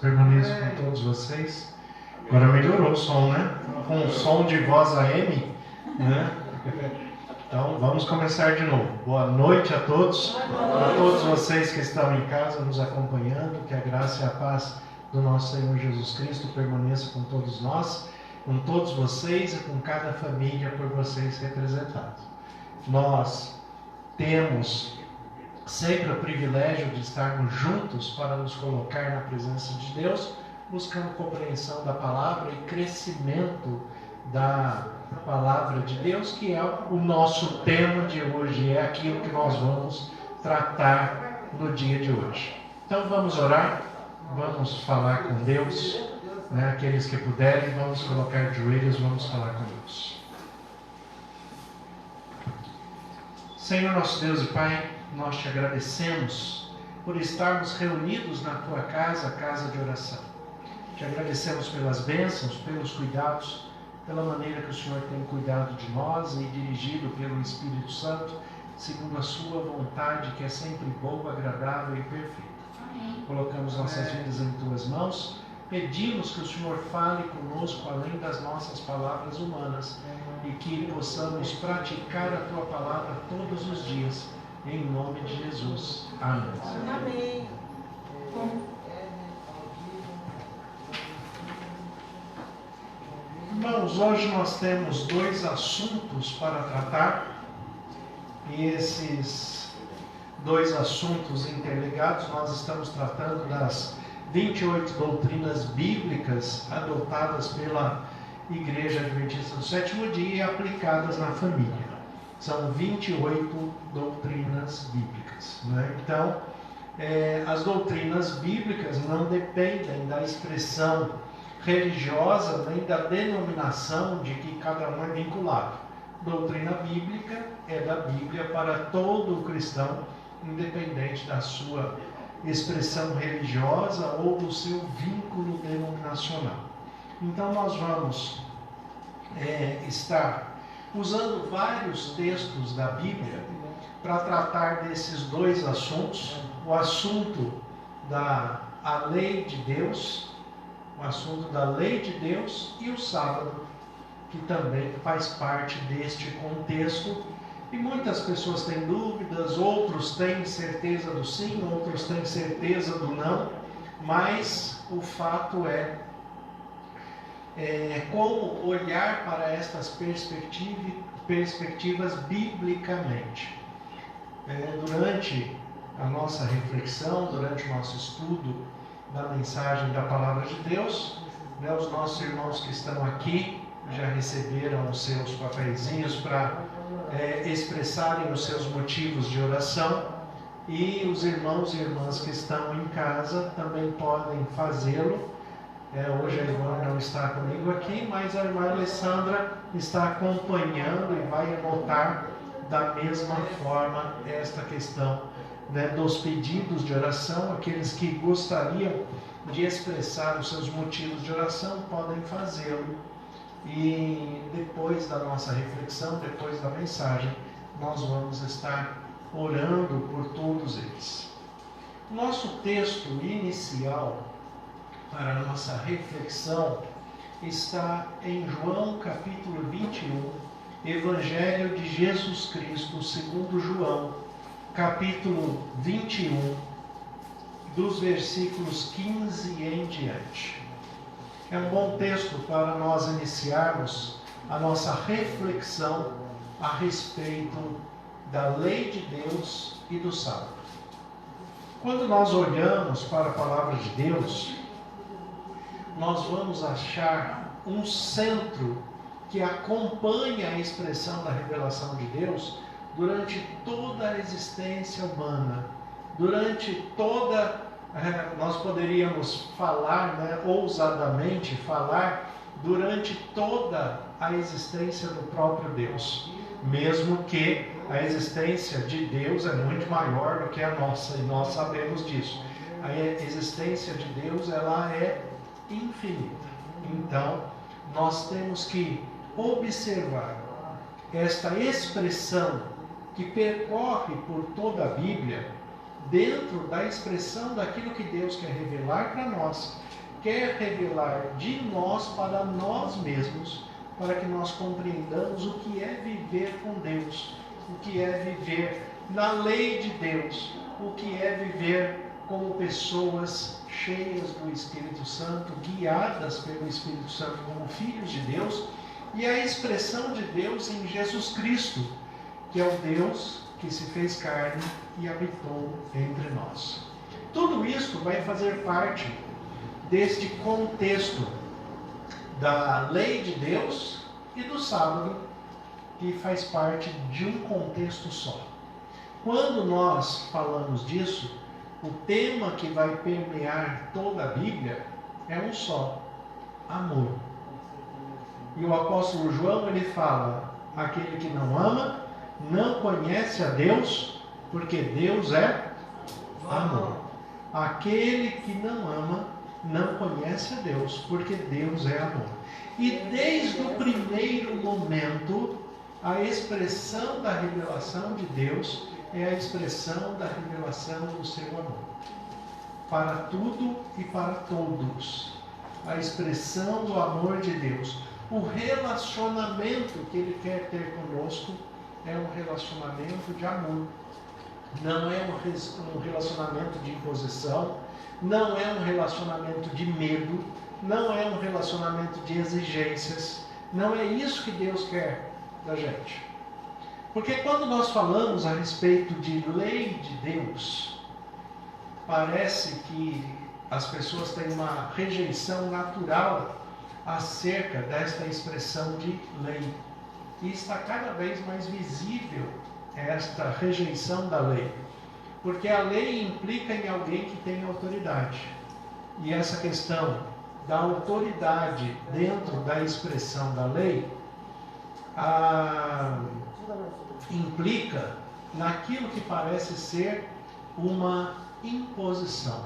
Permaneço com todos vocês. Agora melhorou o som, né? Com o som de voz AM, né? Então vamos começar de novo. Boa noite a todos. A todos vocês que estão em casa nos acompanhando, que a graça e a paz do nosso Senhor Jesus Cristo permaneça com todos nós, com todos vocês e com cada família por vocês representados. Nós temos sempre o privilégio de estarmos juntos para nos colocar na presença de Deus, buscando compreensão da palavra e crescimento da palavra de Deus, que é o nosso tema de hoje, é aquilo que nós vamos tratar no dia de hoje. Então vamos orar, vamos falar com Deus, né? Aqueles que puderem, vamos colocar de joelhos, vamos falar com Deus. Senhor nosso Deus e Pai, nós te agradecemos por estarmos reunidos na tua casa, casa de oração. Te agradecemos pelas bênçãos, pelos cuidados, pela maneira que o Senhor tem cuidado de nós e dirigido pelo Espírito Santo, segundo a sua vontade, que é sempre boa, agradável e perfeita. Amém. Colocamos nossas vidas em tuas mãos, pedimos que o Senhor fale conosco além das nossas palavras humanas e que possamos praticar a tua palavra todos os dias. Em nome de Jesus. Amém. Amém. Irmãos, hoje nós temos 2 assuntos para tratar, e esses 2 assuntos interligados, nós estamos tratando das 28 doutrinas bíblicas adotadas pela Igreja Adventista do Sétimo Dia e aplicadas na família. São 28 doutrinas bíblicas, né? Então, as doutrinas bíblicas não dependem da expressão religiosa nem da denominação de que cada um é vinculado. Doutrina bíblica é da Bíblia para todo cristão, independente da sua expressão religiosa ou do seu vínculo denominacional. Então nós vamos estar usando vários textos da Bíblia para tratar desses 2 assuntos: o assunto da lei de Deus, e o sábado, que também faz parte deste contexto. E muitas pessoas têm dúvidas, outros têm certeza do sim, outros têm certeza do não, mas o fato é como olhar para estas perspectivas biblicamente. Durante a nossa reflexão, durante o nosso estudo da mensagem da Palavra de Deus, os nossos irmãos que estão aqui já receberam os seus papeizinhos para expressarem os seus motivos de oração, e os irmãos e irmãs que estão em casa também podem fazê-lo. Hoje a irmã não está comigo aqui, mas a irmã Alessandra está acompanhando e vai anotar da mesma forma esta questão, dos pedidos de oração. Aqueles que gostariam de expressar os seus motivos de oração podem fazê-lo. E depois da nossa reflexão, depois da mensagem, nós vamos estar orando por todos eles. Nosso texto inicial para a nossa reflexão está em João capítulo 21, Evangelho de Jesus Cristo segundo João, capítulo 21, dos versículos 15 em diante. É um bom texto para nós iniciarmos a nossa reflexão a respeito da lei de Deus e do sábado. Quando nós olhamos para a palavra de Deus, nós vamos achar um centro que acompanha a expressão da revelação de Deus durante toda a existência humana, durante toda, nós poderíamos falar, ousadamente falar, durante toda a existência do próprio Deus, mesmo que a existência de Deus é muito maior do que a nossa, e nós sabemos disso. A existência de Deus, ela é infinita. Então, nós temos que observar esta expressão que percorre por toda a Bíblia, dentro da expressão daquilo que Deus quer revelar para nós, quer revelar de nós para nós mesmos, para que nós compreendamos o que é viver com Deus, o que é viver na lei de Deus, o que é viver como pessoas cheias do Espírito Santo, guiadas pelo Espírito Santo como filhos de Deus, e a expressão de Deus em Jesus Cristo, que é o Deus que se fez carne e habitou entre nós. Tudo isso vai fazer parte deste contexto da lei de Deus e do sábado, que faz parte de um contexto só. Quando nós falamos disso, o tema que vai permear toda a Bíblia é um só: amor. E o apóstolo João, ele fala: aquele que não ama não conhece a Deus, porque Deus é amor. Aquele que não ama não conhece a Deus, porque Deus é amor. E desde o primeiro momento, a expressão da revelação de Deus é a expressão da revelação do seu amor. Para tudo e para todos. A expressão do amor de Deus. O relacionamento que Ele quer ter conosco é um relacionamento de amor. Não é um relacionamento de imposição, não é um relacionamento de medo, não é um relacionamento de exigências, Não é isso que Deus quer da gente. Porque quando nós falamos a respeito de lei de Deus, parece que as pessoas têm uma rejeição natural acerca desta expressão de lei. E está cada vez mais visível esta rejeição da lei. Porque a lei implica em alguém que tem autoridade. E essa questão da autoridade dentro da expressão da lei implica naquilo que parece ser uma imposição.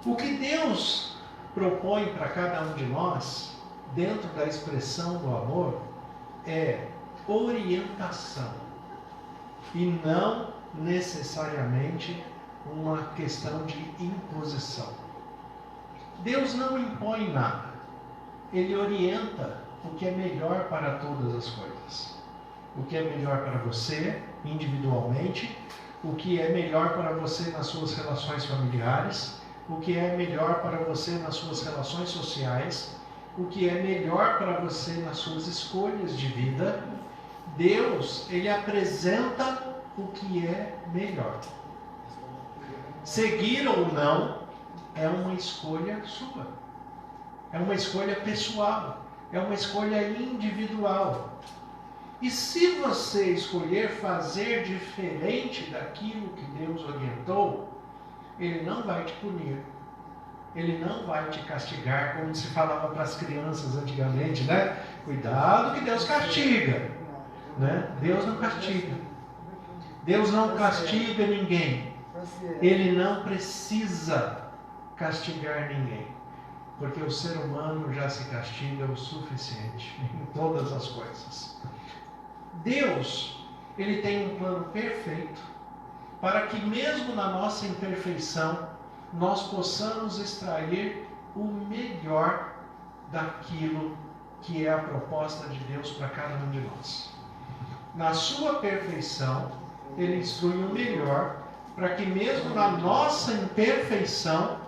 O que Deus propõe para cada um de nós, dentro da expressão do amor, é orientação e não necessariamente uma questão de imposição. Deus não impõe nada. Ele orienta o que é melhor para todas as coisas. O que é melhor para você individualmente, o que é melhor para você nas suas relações familiares, o que é melhor para você nas suas relações sociais, o que é melhor para você nas suas escolhas de vida. Deus, Ele apresenta o que é melhor. Seguir ou não é uma escolha sua. É uma escolha pessoal. É uma escolha individual. E se você escolher fazer diferente daquilo que Deus orientou, Ele não vai te punir. Ele não vai te castigar, como se falava para as crianças antigamente, né? Cuidado que Deus castiga. Né? Deus não castiga. Deus não castiga ninguém. Ele não precisa castigar ninguém. Porque o ser humano já se castiga o suficiente em todas as coisas. Deus, Ele tem um plano perfeito para que mesmo na nossa imperfeição, nós possamos extrair o melhor daquilo que é a proposta de Deus para cada um de nós. Na sua perfeição, Ele instrui o melhor para que mesmo na nossa imperfeição,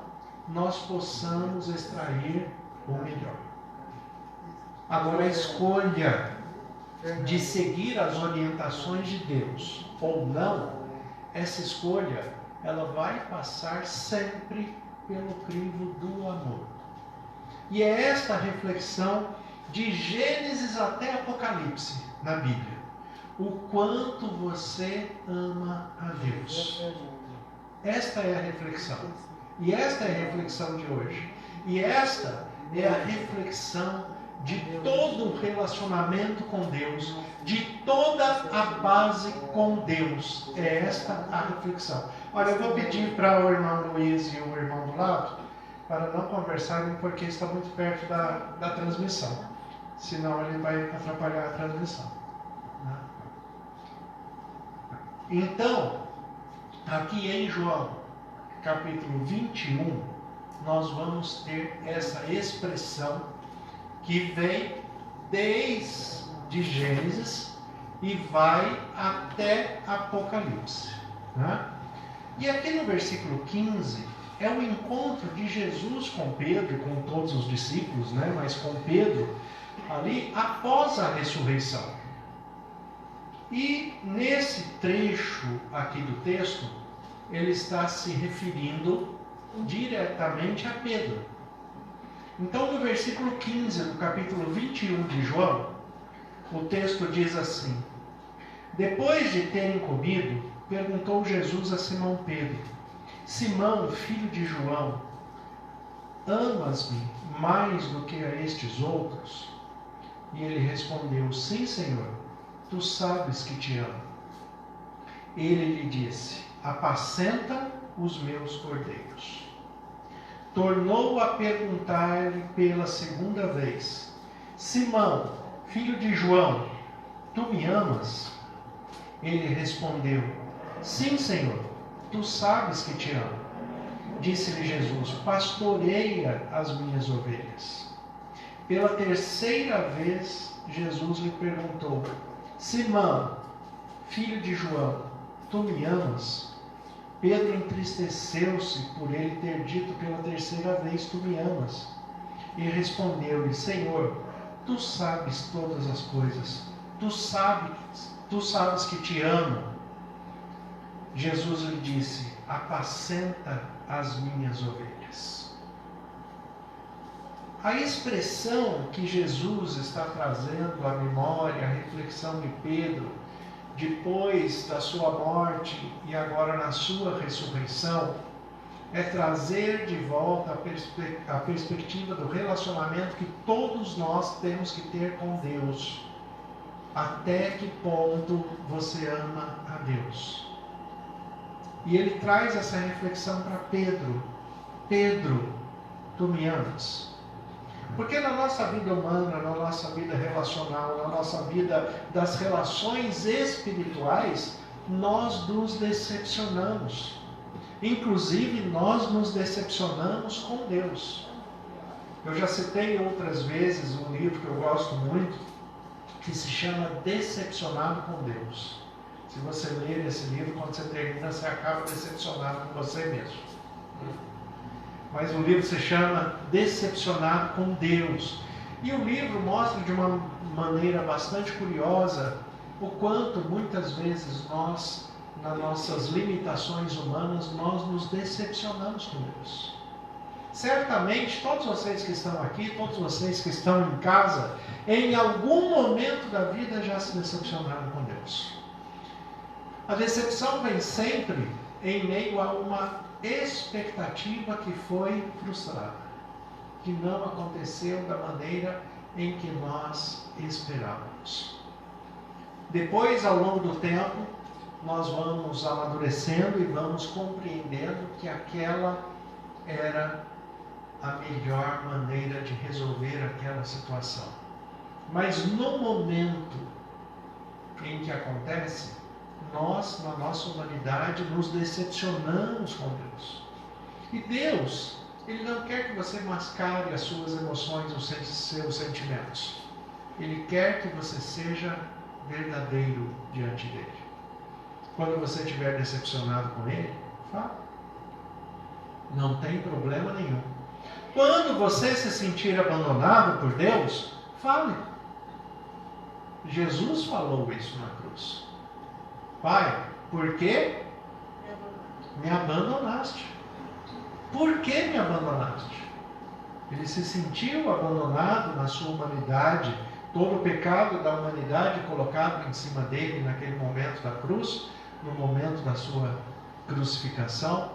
nós possamos extrair o melhor. Agora, a escolha de seguir as orientações de Deus ou não, essa escolha, ela vai passar sempre pelo crivo do amor. E é esta reflexão de Gênesis até Apocalipse na Bíblia. O quanto você ama a Deus. Esta é a reflexão. E esta é a reflexão de hoje. E esta é a reflexão de todo o relacionamento com Deus, de toda a base com Deus. É esta a reflexão. Olha, eu vou pedir para o irmão Luiz e o irmão do lado para não conversarem, porque está muito perto da transmissão. Senão ele vai atrapalhar a transmissão. Né? Então, aqui em João, capítulo 21, nós vamos ter essa expressão que vem desde Gênesis e vai até Apocalipse. Né? E aqui no versículo 15 é o encontro de Jesus com Pedro, com todos os discípulos, né? Mas com Pedro ali após a ressurreição. E nesse trecho aqui do texto, ele está se referindo diretamente a Pedro. Então, no versículo 15 do capítulo 21 de João, o texto diz assim: Depois de terem comido, perguntou Jesus a Simão Pedro: Simão, filho de João, amas-me mais do que a estes outros? E ele respondeu: Sim, Senhor, tu sabes que te amo. Ele lhe disse: Apacenta os meus cordeiros. Tornou a perguntar-lhe pela segunda vez: Simão, filho de João, tu me amas? Ele respondeu: Sim, Senhor, tu sabes que te amo. Disse-lhe Jesus: Pastoreia as minhas ovelhas. Pela terceira vez, Jesus lhe perguntou: Simão, filho de João, tu me amas? Pedro entristeceu-se por ele ter dito pela terceira vez: Tu me amas? E respondeu-lhe: Senhor, tu sabes todas as coisas, tu sabes que te amo. Jesus lhe disse: apacenta as minhas ovelhas. A expressão que Jesus está trazendo à memória, à reflexão de Pedro, depois da sua morte e agora na sua ressurreição, é trazer de volta a perspectiva do relacionamento que todos nós temos que ter com Deus. Até que ponto você ama a Deus? E ele traz essa reflexão para Pedro. Pedro, tu me amas? Porque na nossa vida humana, na nossa vida relacional, na nossa vida das relações espirituais, nós nos decepcionamos. Inclusive, nós nos decepcionamos com Deus. Eu já citei outras vezes um livro que eu gosto muito, que se chama Decepcionado com Deus. Se você ler esse livro, quando você termina, você acaba decepcionado com você mesmo. Mas o livro se chama Decepcionado com Deus. E o livro mostra de uma maneira bastante curiosa o quanto muitas vezes nós, nas nossas limitações humanas, nós nos decepcionamos com Deus. Certamente, todos vocês que estão aqui, todos vocês que estão em casa, em algum momento da vida já se decepcionaram com Deus. A decepção vem sempre em meio a uma expectativa que foi frustrada, que não aconteceu da maneira em que nós esperávamos. Depois, ao longo do tempo, nós vamos amadurecendo e vamos compreendendo que aquela era a melhor maneira de resolver aquela situação. Mas no momento em que acontece, nós, na nossa humanidade, nos decepcionamos com Deus. E Deus, Ele não quer que você mascare as suas emoções, os seus sentimentos. Ele quer que você seja verdadeiro diante dEle. Quando você estiver decepcionado com Ele, fala. Não tem problema nenhum. Quando você se sentir abandonado por Deus, fale. Jesus falou isso na cruz. Pai, por que me abandonaste? Por que me abandonaste? Ele se sentiu abandonado na sua humanidade, todo o pecado da humanidade colocado em cima dele naquele momento da cruz, no momento da sua crucificação,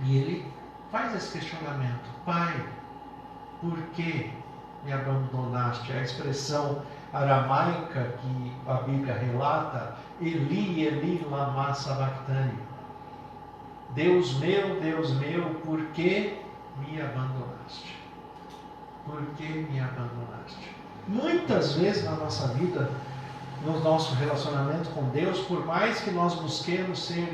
e ele faz esse questionamento: Pai, por que me abandonaste? A expressão aramaica que a Bíblia relata, Eli, Eli, lama sabachthani. Deus meu, por que me abandonaste? Por que me abandonaste? Muitas vezes na nossa vida, no nosso relacionamento com Deus, por mais que nós busquemos ser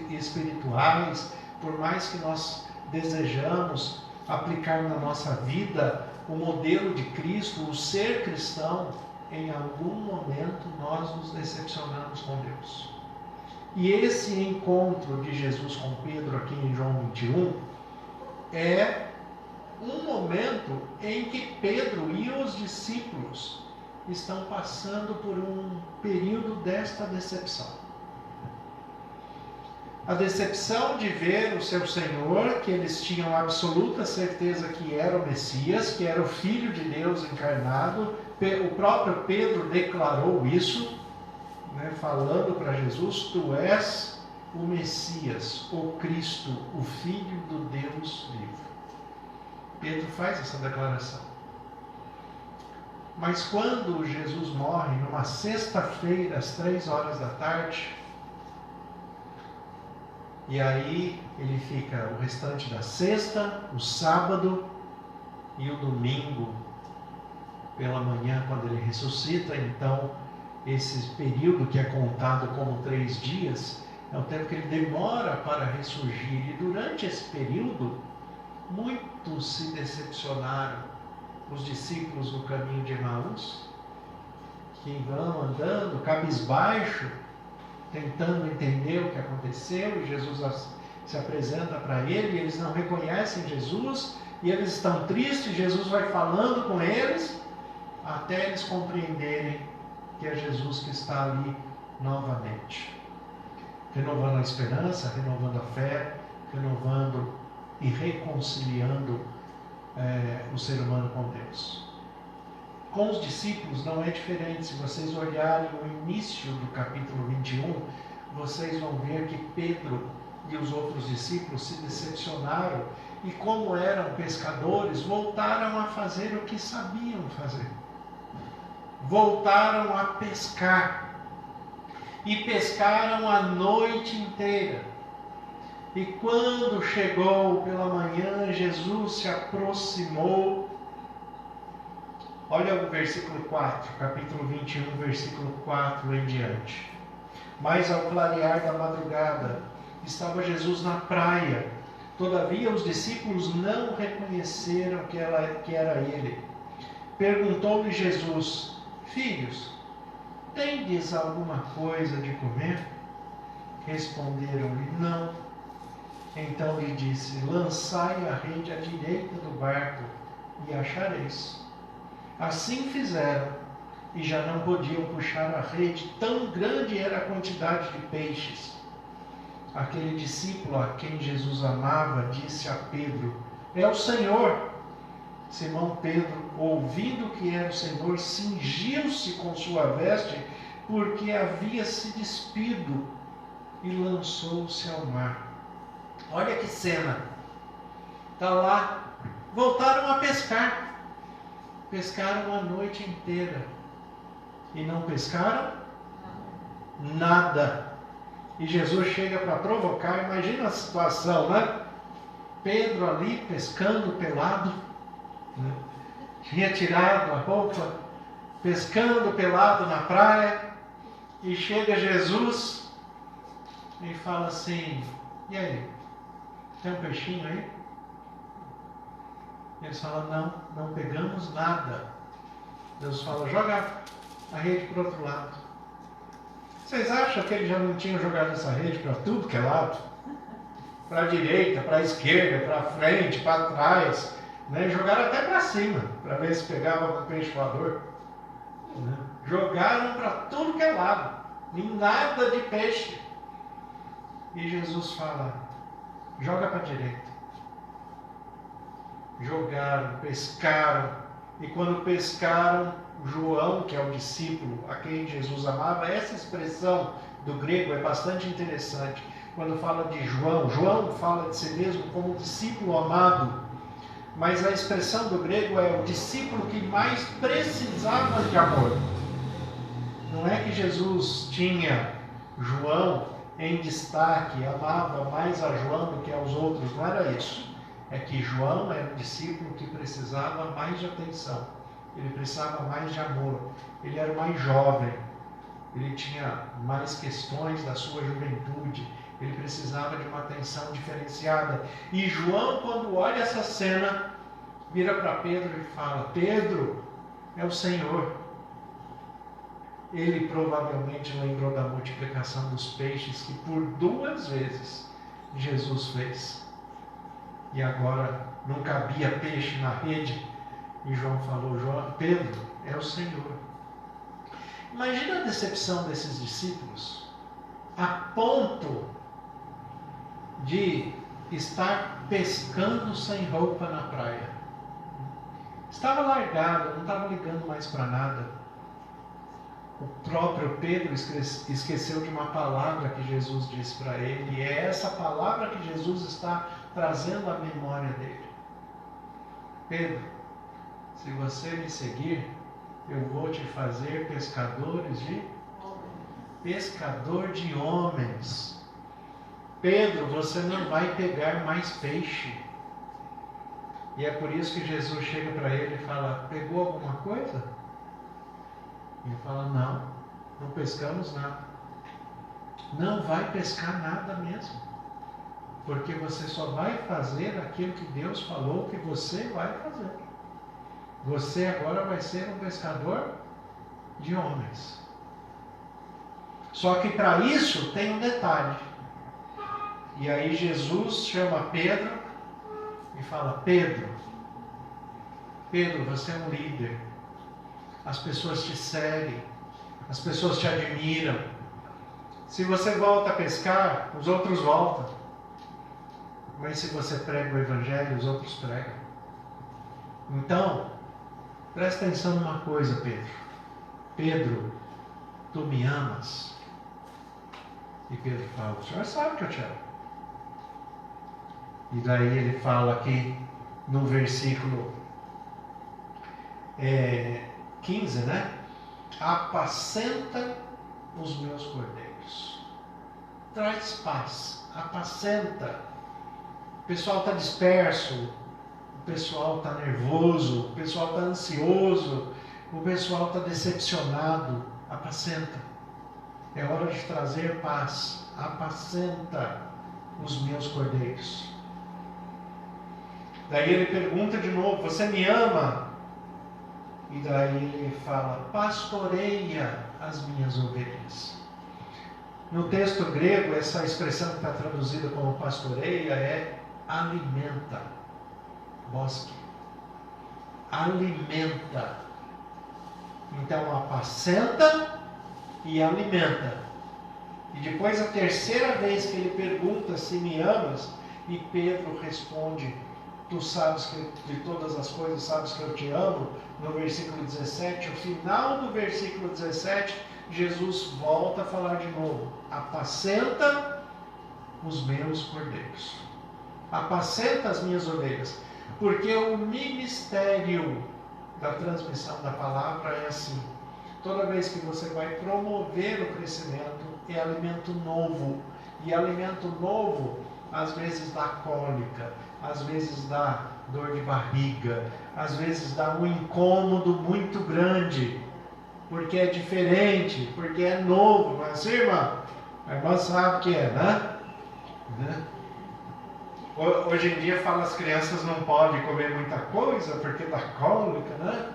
espirituais, por mais que nós desejamos aplicar na nossa vida o modelo de Cristo, o ser cristão, em algum momento nós nos decepcionamos com Deus. E esse encontro de Jesus com Pedro aqui em João 21 é um momento em que Pedro e os discípulos estão passando por um período desta decepção. A decepção de ver o seu Senhor, que eles tinham absoluta certeza que era o Messias, que era o Filho de Deus encarnado. O próprio Pedro declarou isso, falando para Jesus: Tu és o Messias, o Cristo, o Filho do Deus vivo. Pedro faz essa declaração. Mas quando Jesus morre, numa sexta-feira, às 3 da tarde, e aí ele fica o restante da sexta, o sábado e o domingo pela manhã, quando ele ressuscita. Então, esse período que é contado como 3 dias, é o tempo que ele demora para ressurgir. E durante esse período, muitos se decepcionaram. Os discípulos no caminho de Emaús, que vão andando cabisbaixo, tentando entender o que aconteceu, e Jesus se apresenta para ele, eles não reconhecem Jesus, e eles estão tristes, Jesus vai falando com eles, até eles compreenderem que é Jesus que está ali novamente. Renovando a esperança, renovando a fé, renovando e reconciliando o ser humano com Deus. Com os discípulos não é diferente. Se vocês olharem o início do capítulo 21, vocês vão ver que Pedro e os outros discípulos se decepcionaram e, como eram pescadores, voltaram a fazer o que sabiam fazer. Voltaram a pescar. E pescaram a noite inteira. E quando chegou pela manhã, Jesus se aproximou. Olha o versículo 4, capítulo 21, versículo 4 em diante. Mas ao clarear da madrugada, estava Jesus na praia. Todavia os discípulos não reconheceram que era ele. Perguntou-lhe Jesus: Filhos, tendes alguma coisa de comer? Responderam-lhe: Não. Então lhe disse: Lançai a rede à direita do barco e achareis. Assim fizeram, e já não podiam puxar a rede, tão grande era a quantidade de peixes. Aquele discípulo a quem Jesus amava disse a Pedro: É o Senhor. Simão Pedro, ouvindo que era o Senhor, cingiu-se com sua veste, porque havia se despido, e lançou-se ao mar. Olha que cena. Está lá. Voltaram a pescar. Pescaram a noite inteira. E não pescaram nada. E Jesus chega para provocar. Imagina a situação, né? Pedro ali pescando pelado. Né? Tinha tirado a roupa. Pescando pelado na praia. E chega Jesus e fala assim: E aí? Tem um peixinho aí? Eles falam: não pegamos nada. Deus fala: joga a rede para o outro lado. Vocês acham que eles já não tinham jogado essa rede para tudo que é lado? Para a direita, para a esquerda, para a frente, para trás. Né? Jogaram até para cima, para ver se pegava o peixe voador. Né? Jogaram para tudo que é lado. E nada de peixe. E Jesus fala: joga para a direita. Jogaram, pescaram. E quando pescaram, João, que é o discípulo a quem Jesus amava, essa expressão do grego é bastante interessante. Quando fala de João, João fala de si mesmo como discípulo amado. Mas a expressão do grego é o discípulo que mais precisava de amor. Não é que Jesus tinha João em destaque, amava mais a João do que aos outros, não era isso. É que João era um discípulo que precisava mais de atenção, ele precisava mais de amor, ele era mais jovem, ele tinha mais questões da sua juventude, ele precisava de uma atenção diferenciada. E João, quando olha essa cena, vira para Pedro e fala: Pedro, é o Senhor. Ele provavelmente lembrou da multiplicação dos peixes que por 2 vezes Jesus fez. E agora não cabia peixe na rede. E João falou: Pedro, é o Senhor. Imagina a decepção desses discípulos, a ponto de estar pescando sem roupa na praia. Estava largado, não estava ligando mais para nada. O próprio Pedro esqueceu de uma palavra que Jesus disse para ele, e é essa palavra que Jesus está trazendo à memória dele. Pedro, se você me seguir, eu vou te fazer pescador de homens. Pedro, você não vai pegar mais peixe. E é por isso que Jesus chega para ele e fala: pegou alguma coisa? Ele fala: não pescamos nada. Não vai pescar nada mesmo. Porque você só vai fazer aquilo que Deus falou que você vai fazer. Você agora vai ser um pescador de homens. Só que para isso tem um detalhe. E aí Jesus chama Pedro e fala: Pedro, você é um líder. As pessoas te seguem, as pessoas te admiram. Se você volta a pescar, os outros voltam. Mas se você prega o Evangelho, os outros pregam. Então, presta atenção numa coisa, Pedro. Pedro, tu me amas? E Pedro fala: o Senhor sabe que eu te amo. E daí ele fala aqui no versículo 15, né? Apacenta os meus cordeiros. Traz paz, apacenta. O pessoal está disperso, o pessoal está nervoso, o pessoal está ansioso, o pessoal está decepcionado. Apacenta. É hora de trazer paz. Apacenta os meus cordeiros. Daí ele pergunta de novo: você me ama? E daí ele fala: pastoreia as minhas ovelhas. No texto grego, essa expressão que está traduzida como pastoreia é alimenta. Bosque. Alimenta. Então, apacenta e alimenta. E depois, a terceira vez que ele pergunta se me amas, e Pedro responde: tu sabes que de todas as coisas sabes que eu te amo. No versículo 17, o final do versículo 17, Jesus volta a falar de novo: apacenta os meus cordeiros, apacenta as minhas ovelhas. Porque o ministério da transmissão da palavra é assim: toda vez que você vai promover o crescimento, é alimento novo. E alimento novo às vezes dá cólica, às vezes dá dor de barriga, às vezes dá um incômodo muito grande, porque é diferente, porque é novo. Não é assim, irmã? A irmã sabe o que é, né? Hoje em dia fala as crianças não podem comer muita coisa porque dá cólica, né?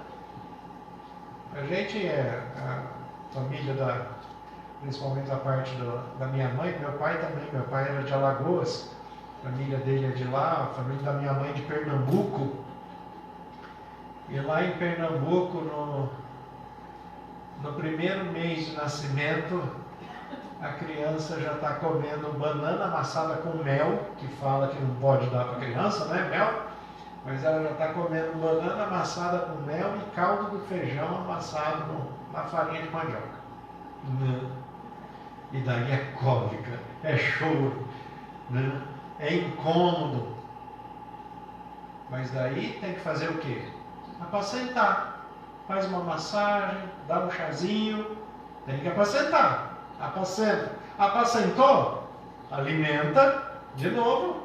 A gente a família principalmente da parte da minha mãe, meu pai também. Meu pai era de Alagoas, a família dele é de lá, a família da minha mãe de Pernambuco. E lá em Pernambuco, no primeiro mês de nascimento, a criança já está comendo banana amassada com mel, que fala que não pode dar para criança, né? Mel. Mas ela já está comendo banana amassada com mel e caldo do feijão amassado na farinha de mandioca. E daí é cólica, é choro, né? É incômodo. Mas daí tem que fazer o quê? Apacentar. Faz uma massagem, dá um chazinho, tem que apacentar. Apacenta. Apacentou? Alimenta de novo.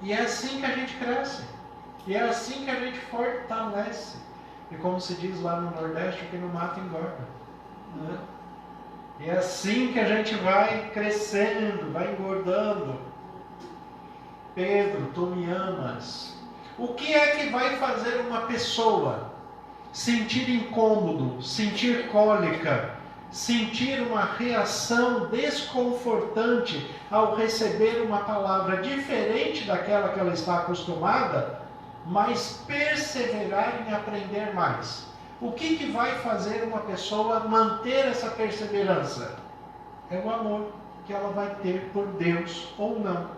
E é assim que a gente cresce. E é assim que a gente fortalece. E como se diz lá no Nordeste, o que não mata engorda. Né? E é assim que a gente vai crescendo, vai engordando. Pedro, tu me amas. O que é que vai fazer uma pessoa sentir incômodo, sentir cólica, sentir uma reação desconfortante ao receber uma palavra diferente daquela que ela está acostumada, mas perseverar em aprender mais? O que vai fazer uma pessoa manter essa perseverança? É o amor que ela vai ter por Deus ou não.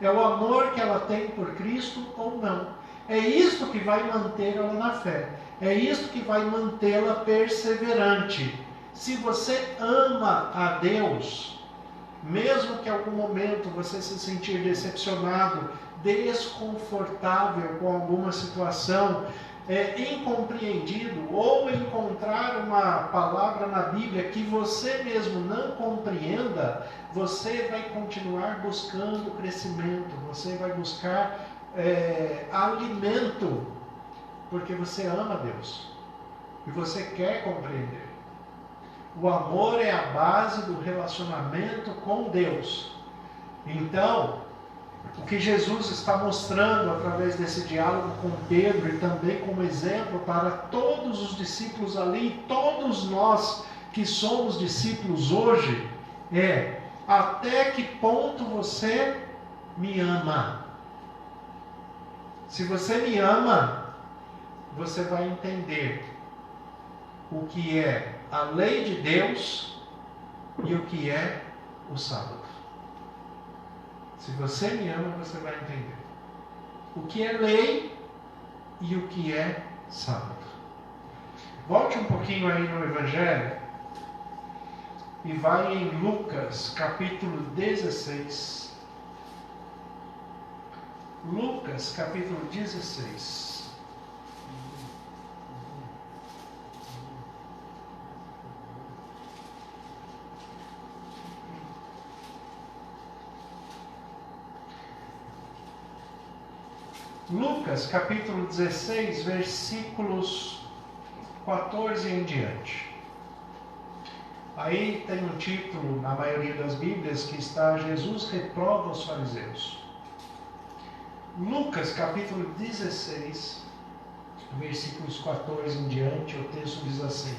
É o amor que ela tem por Cristo ou não. É isto que vai manter ela na fé. É isto que vai mantê-la perseverante. Se você ama a Deus, mesmo que em algum momento você se sentir decepcionado, desconfortável com alguma situação, incompreendido, ou encontrar uma palavra na Bíblia que você mesmo não compreenda, você vai continuar buscando crescimento, você vai buscar alimento, porque você ama Deus e você quer compreender. O amor é a base do relacionamento com Deus. Então, o que Jesus está mostrando através desse diálogo com Pedro e também como exemplo para todos os discípulos ali, todos nós que somos discípulos hoje, é Até que ponto você me ama? Se você me ama, você vai entender o que é a lei de Deus e o que é o sábado. Se você me ama, você vai entender o que é lei e o que é sábado. Volte um pouquinho aí no Evangelho e vai em Lucas, capítulo 16. Lucas, capítulo 16. Lucas, capítulo 16, versículos 14 em diante. Aí tem um título, na maioria das Bíblias, que está: Jesus reprova os fariseus. Lucas, capítulo 16, versículos 14 em diante, o texto diz assim: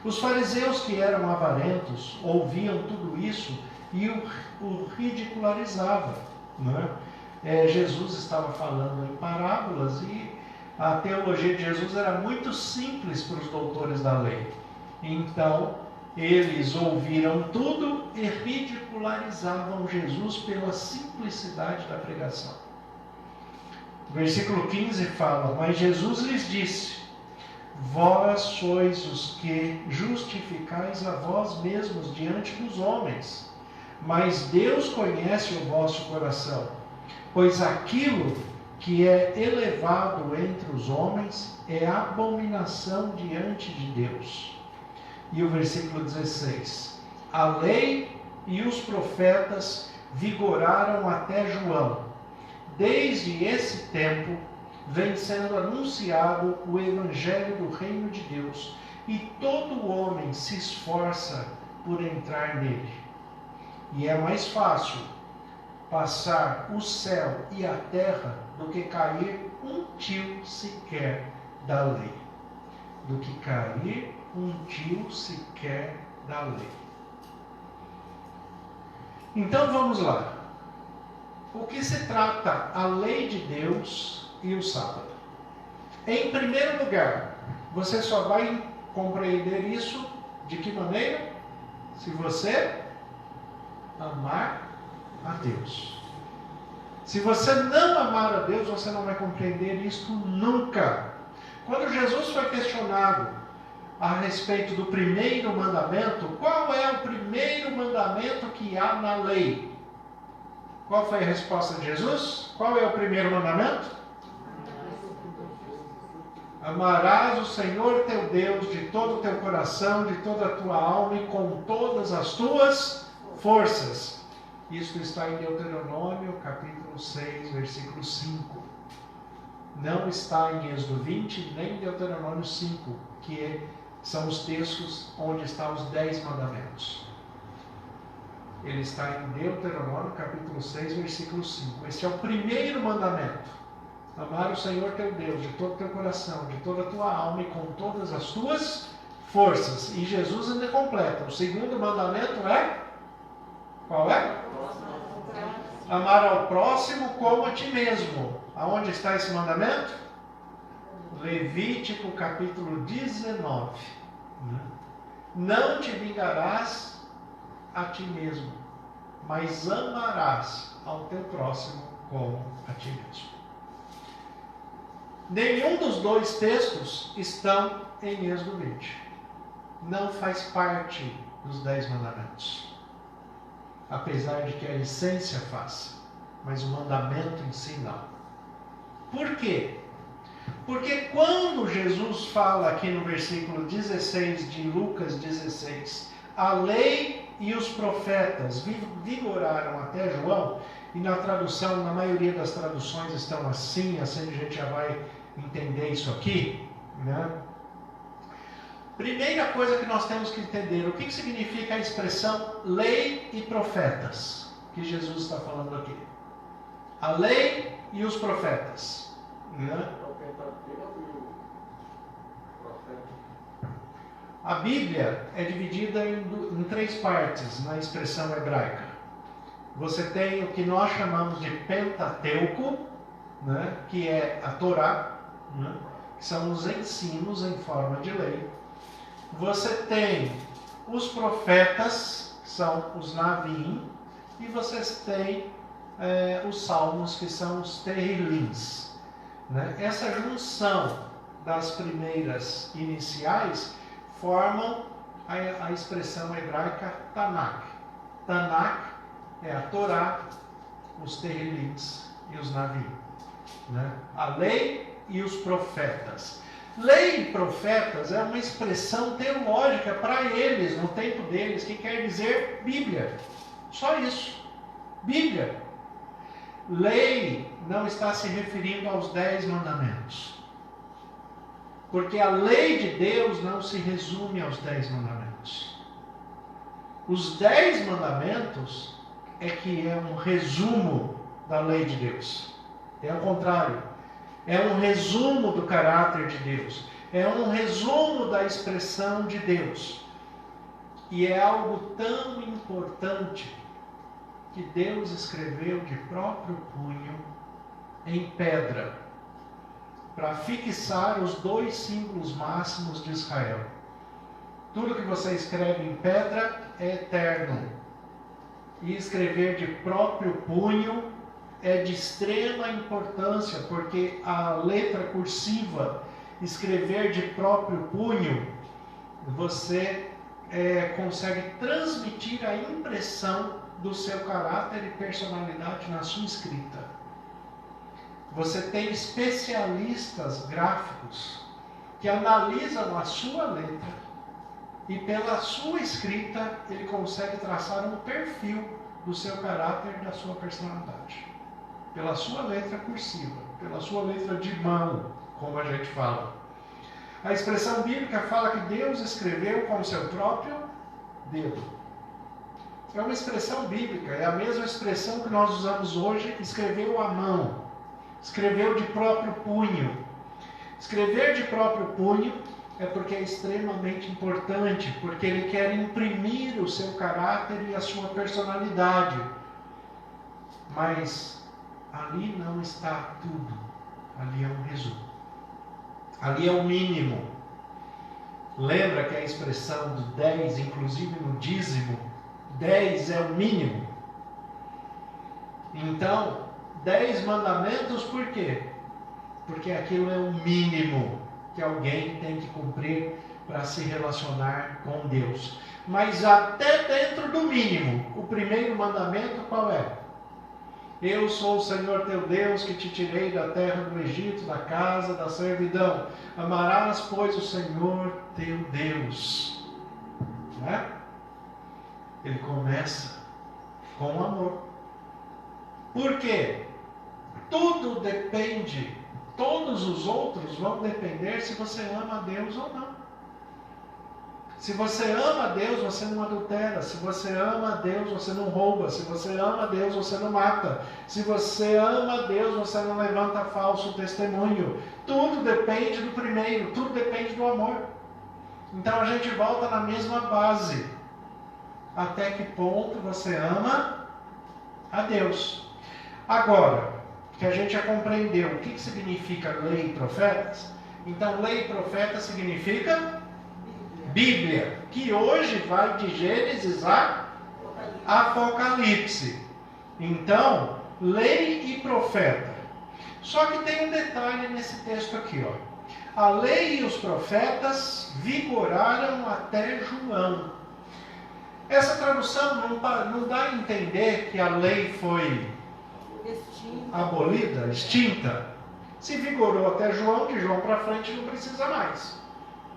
Os fariseus, que eram avarentos, ouviam tudo isso e o ridicularizavam, não é? Jesus estava falando em parábolas e a teologia de Jesus era muito simples para os doutores da lei. Então, eles ouviram tudo e ridicularizavam Jesus pela simplicidade da pregação. Versículo 15 fala: Mas Jesus lhes disse: Vós sois os que justificais a vós mesmos diante dos homens, mas Deus conhece o vosso coração, pois aquilo que é elevado entre os homens é abominação diante de Deus. E o versículo 16: A lei e os profetas vigoraram até João. Desde esse tempo vem sendo anunciado o evangelho do reino de Deus, e todo homem se esforça por entrar nele. E é mais fácil passar o céu e a terra do que cair um tio sequer da lei. Do que cair um tio sequer da lei. Então vamos lá. O que se trata a lei de Deus e o sábado? Em primeiro lugar, você só vai compreender isso de que maneira? Se você amar a Deus. Se você não amar a Deus, você não vai compreender isto nunca. Quando Jesus foi questionado a respeito do primeiro mandamento, qual é o primeiro mandamento que há na lei? Qual foi a resposta de Jesus? Qual é o primeiro mandamento? Amarás o Senhor teu Deus de todo o teu coração, de toda a tua alma e com todas as tuas forças. Isto está em Deuteronômio, capítulo 6, versículo 5. Não está em Êxodo 20, nem em Deuteronômio 5, que são os textos onde estão os 10 mandamentos. Ele está em Deuteronômio, capítulo 6, versículo 5. Esse é o primeiro mandamento. Amar o Senhor teu Deus de todo o teu coração, de toda a tua alma e com todas as tuas forças. E Jesus ainda completa. O segundo mandamento é? Qual é? Amar ao próximo como a ti mesmo. Aonde está esse mandamento? Levítico, capítulo 19. Não te vingarás a ti mesmo, mas amarás ao teu próximo como a ti mesmo. Nenhum dos dois textos estão em Êxodo 20. Não faz parte dos 10 mandamentos. Apesar de que a essência faça, mas o mandamento em si não. Por quê? Porque quando Jesus fala aqui no versículo 16 de Lucas 16, a lei e os profetas vigoraram até João, e na tradução, na maioria das traduções estão assim a gente já vai entender isso aqui, né? Primeira coisa que nós temos que entender, o que significa a expressão lei e profetas, que Jesus está falando aqui. A lei e os profetas, né? A Bíblia é dividida em 3 partes na expressão hebraica. Você tem o que nós chamamos de Pentateuco, né? Que é a Torá, né? Que são os ensinos em forma de lei. Você tem os profetas, que são os Navim, e vocês têm os salmos, que são os Tehilins, né? Essa junção das primeiras iniciais formam a expressão hebraica Tanakh. Tanakh é a Torá, os Tehilins e os Navim, né? A lei e os profetas. Lei e profetas é uma expressão teológica para eles, no tempo deles, que quer dizer Bíblia. Só isso. Bíblia. Lei não está se referindo aos 10 mandamentos. Porque a lei de Deus não se resume aos 10 mandamentos. Os 10 mandamentos é que é um resumo da lei de Deus. É o contrário. É um resumo do caráter de Deus. É um resumo da expressão de Deus. E é algo tão importante que Deus escreveu de próprio punho em pedra para fixar os 2 símbolos máximos de Israel. Tudo que você escreve em pedra é eterno. E escrever de próprio punho é de extrema importância, porque a letra cursiva, escrever de próprio punho, você consegue transmitir a impressão do seu caráter e personalidade na sua escrita. Você tem especialistas gráficos que analisam a sua letra e pela sua escrita ele consegue traçar um perfil do seu caráter e da sua personalidade. Pela sua letra cursiva, pela sua letra de mão, como a gente fala. A expressão bíblica fala que Deus escreveu com o seu próprio dedo. É uma expressão bíblica, é a mesma expressão que nós usamos hoje, escreveu à mão, escreveu de próprio punho. Escrever de próprio punho é porque é extremamente importante, porque ele quer imprimir o seu caráter e a sua personalidade. Mas ali não está tudo, ali é um resumo. Ali é o mínimo. Lembra que a expressão do 10, inclusive no dízimo, 10 é o mínimo. Então, 10 mandamentos por quê? Porque aquilo é o mínimo que alguém tem que cumprir para se relacionar com Deus. Mas até dentro do mínimo, o primeiro mandamento qual é? Eu sou o Senhor teu Deus que te tirei da terra do Egito, da casa da servidão. Amarás, pois, o Senhor teu Deus. Né? Ele começa com amor. Por quê? Tudo depende, todos os outros vão depender se você ama a Deus ou não. Se você ama a Deus, você não adultera. Se você ama a Deus, você não rouba. Se você ama a Deus, você não mata. Se você ama a Deus, você não levanta falso testemunho. Tudo depende do primeiro, tudo depende do amor. Então a gente volta na mesma base. Até que ponto você ama a Deus? Agora, que a gente já compreendeu o que significa lei e profetas, então lei e profeta significa Bíblia, que hoje vai de Gênesis a Apocalipse. Então, lei e profeta. Só que tem um detalhe nesse texto aqui, ó. A lei e os profetas vigoraram até João. Essa tradução não dá a entender que a lei foi abolida, extinta. Se vigorou até João, de João para frente não precisa mais.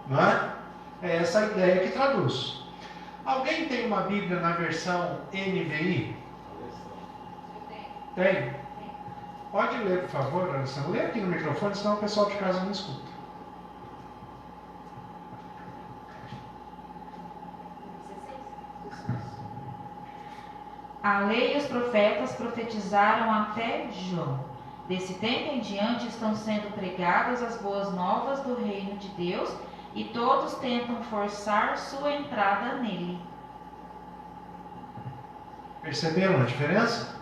Não é? É essa a ideia que traduz. Alguém tem uma Bíblia na versão NVI? Tem? Pode ler, por favor, Alessandro. Lê aqui no microfone, senão o pessoal de casa não escuta. A lei e os profetas profetizaram até João. Desse tempo em diante estão sendo pregadas as boas novas do reino de Deus e todos tentam forçar sua entrada nele. Perceberam a diferença?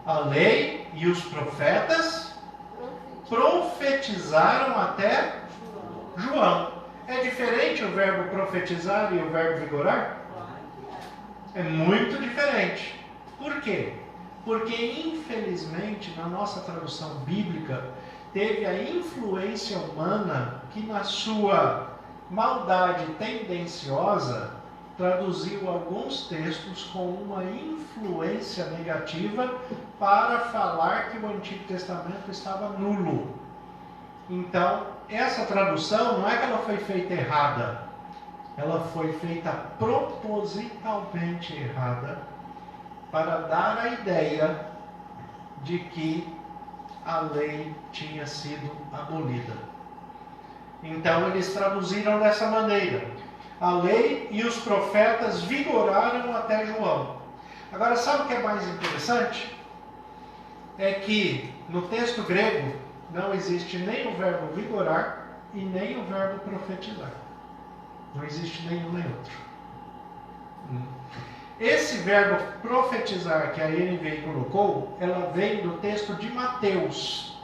A lei e os profetas profetizaram até João. É diferente o verbo profetizar e o verbo vigorar? É muito diferente. Por quê? Porque, infelizmente, na nossa tradução bíblica, teve a influência humana que, na sua maldade tendenciosa, traduziu alguns textos com uma influência negativa para falar que o Antigo Testamento estava nulo. Então, essa tradução não é que ela foi feita errada, ela foi feita propositalmente errada para dar a ideia de que a lei tinha sido abolida. Então, eles traduziram dessa maneira: a lei e os profetas vigoraram até João. Agora, sabe o que é mais interessante? É que no texto grego não existe nem o verbo vigorar e nem o verbo profetizar. Não existe nenhum nem outro. Esse verbo profetizar que a NVI colocou, ela vem do texto de Mateus,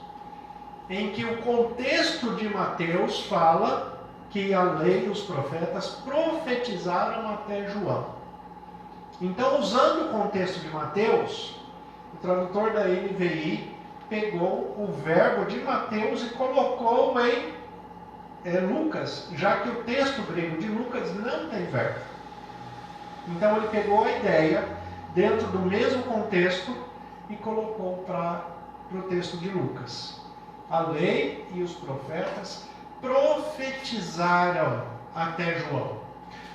em que o contexto de Mateus fala que a lei e os profetas profetizaram até João. Então, usando o contexto de Mateus, o tradutor da NVI pegou o verbo de Mateus e colocou em Lucas, já que o texto grego de Lucas não tem verbo. Então, ele pegou a ideia dentro do mesmo contexto e colocou para o texto de Lucas. A lei e os profetas profetizaram até João.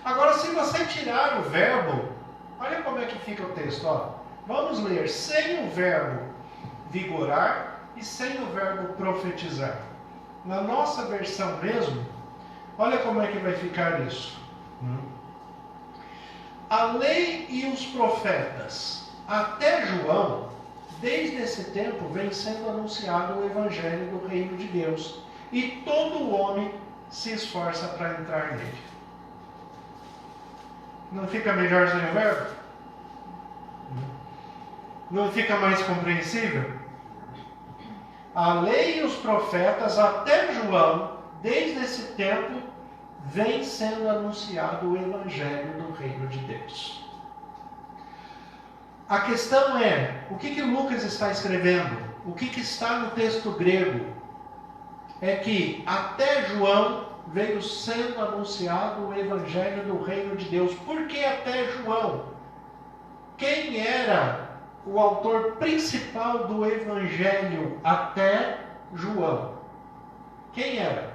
Agora, se você tirar o verbo, olha como é que fica o texto. Vamos ler sem o verbo vigorar e sem o verbo profetizar. Na nossa versão mesmo, olha como é que vai ficar isso. A lei e os profetas até João, desde esse tempo vem sendo anunciado o evangelho do reino de Deus, e todo homem se esforça para entrar nele. Não fica melhor sem o verbo? Não fica mais compreensível? A lei e os profetas até João, desde esse tempo, vem sendo anunciado o evangelho do reino de Deus. A questão é, o que Lucas está escrevendo? O que está no texto grego? É que até João veio sendo anunciado o evangelho do reino de Deus. Por que até João? Quem era o autor principal do evangelho até João? Quem era?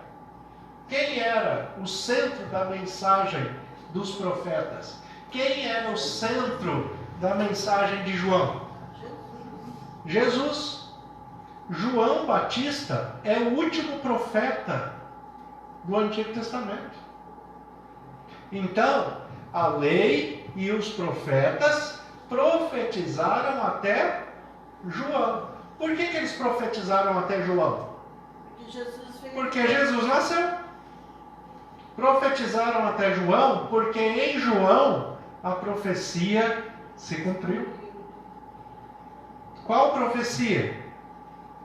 Quem era o centro da mensagem dos profetas? Quem era o centro da mensagem de João? Jesus. João Batista é o último profeta do Antigo Testamento. Então, a lei e os profetas profetizaram até João. Por que eles profetizaram até João? Porque Jesus nasceu. Profetizaram até João porque em João a profecia se cumpriu. Qual profecia?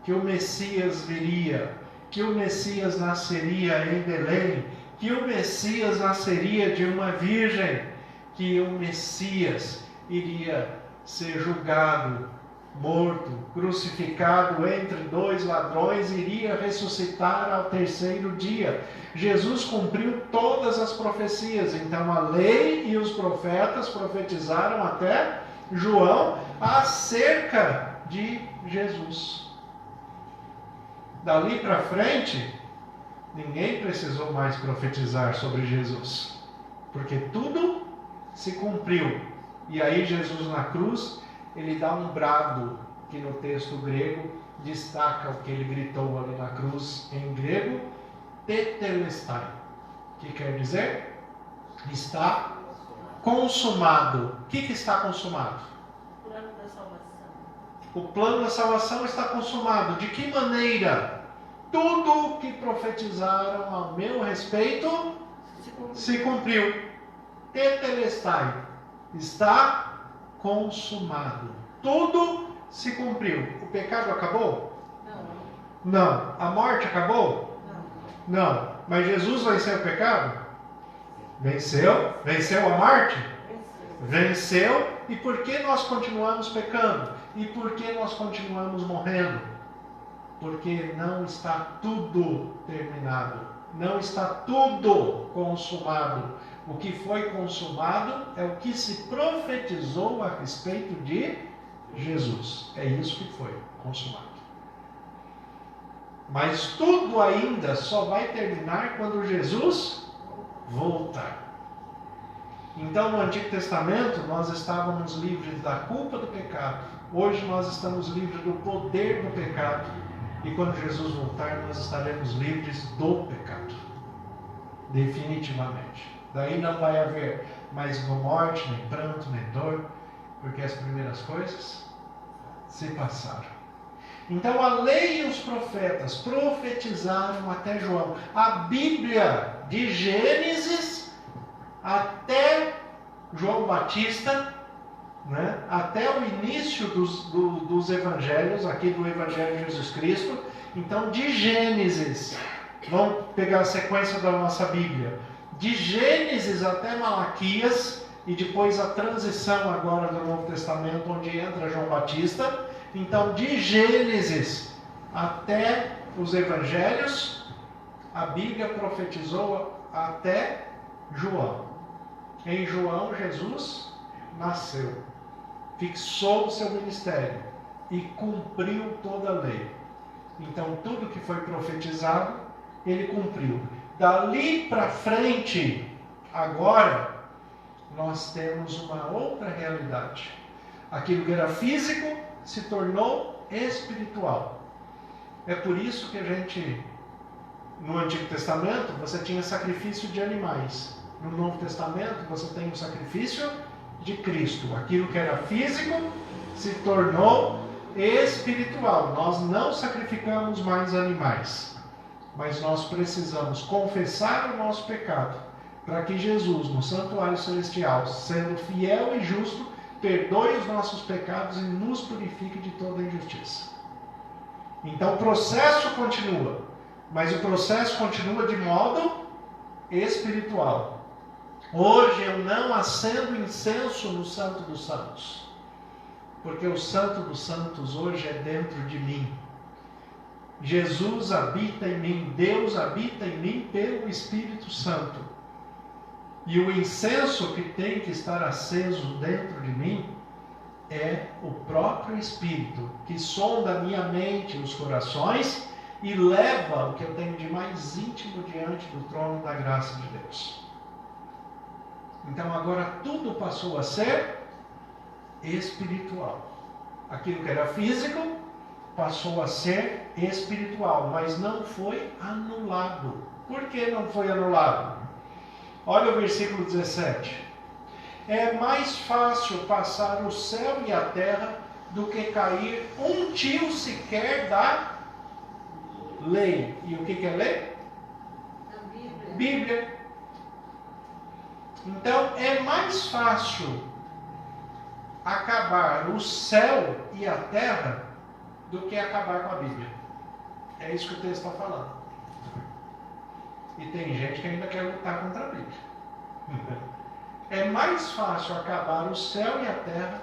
Que o Messias viria, que o Messias nasceria em Belém, que o Messias nasceria de uma virgem, que o Messias iria ser julgado, morto, crucificado entre dois ladrões, iria ressuscitar ao terceiro dia. Jesus cumpriu todas as profecias. Então a lei e os profetas profetizaram até João acerca de Jesus. Dali para frente, ninguém precisou mais profetizar sobre Jesus, porque tudo se cumpriu. E aí Jesus na cruz, ele dá um brado, que no texto grego destaca o que ele gritou ali na cruz em grego, tetelestai, que quer dizer, está consumado. O que está consumado? O plano da salvação. O plano da salvação está consumado. De que maneira? Tudo o que profetizaram ao meu respeito se cumpriu. Tetelestai, está consumado. Tudo se cumpriu. O pecado acabou? Não. Não. A morte acabou? Não. Não. Mas Jesus venceu o pecado? Venceu? Venceu a morte? Venceu. E por que nós continuamos pecando? E por que nós continuamos morrendo? Porque não está tudo terminado. Não está tudo consumado. O que foi consumado é o que se profetizou a respeito de Jesus. É isso que foi consumado. Mas tudo ainda só vai terminar quando Jesus voltar. Então, no Antigo Testamento, nós estávamos livres da culpa do pecado. Hoje nós estamos livres do poder do pecado. E quando Jesus voltar, nós estaremos livres do pecado. Definitivamente. Daí não vai haver mais morte, nem pranto, nem dor, porque as primeiras coisas se passaram. Então a lei e os profetas profetizaram até João. A Bíblia, de Gênesis até João Batista, né? Até o início dos evangelhos, aqui do Evangelho de Jesus Cristo. Então, de Gênesis, vamos pegar a sequência da nossa Bíblia, de Gênesis até Malaquias, e depois a transição agora do Novo Testamento, onde entra João Batista. Então, de Gênesis até os evangelhos, a Bíblia profetizou até João. Em João, Jesus nasceu, fixou o seu ministério e cumpriu toda a lei. Então, tudo que foi profetizado, ele cumpriu. Dali para frente, agora, nós temos uma outra realidade. Aquilo que era físico se tornou espiritual. É por isso que a gente, no Antigo Testamento, você tinha sacrifício de animais. No Novo Testamento, você tem o sacrifício de Cristo. Aquilo que era físico se tornou espiritual. Nós não sacrificamos mais animais, mas nós precisamos confessar o nosso pecado, para que Jesus, no santuário celestial, sendo fiel e justo, perdoe os nossos pecados e nos purifique de toda injustiça. Então o processo continua, mas o processo continua de modo espiritual. Hoje eu não acendo incenso no Santo dos Santos, porque o Santo dos Santos hoje é dentro de mim. Jesus habita em mim, Deus habita em mim pelo Espírito Santo. E o incenso que tem que estar aceso dentro de mim é o próprio Espírito, que sonda a minha mente e os corações e leva o que eu tenho de mais íntimo diante do trono da graça de Deus. Então agora tudo passou a ser espiritual. Aquilo que era físico passou a ser espiritual, mas não foi anulado. Por que não foi anulado? Olha o versículo 17. É mais fácil passar o céu e a terra do que cair um tio sequer da lei. E o que é lei? A Bíblia. Bíblia. Então é mais fácil acabar o céu e a terra do que acabar com a Bíblia. É isso que o texto está falando. E tem gente que ainda quer lutar contra a Bíblia. É mais fácil acabar o céu e a terra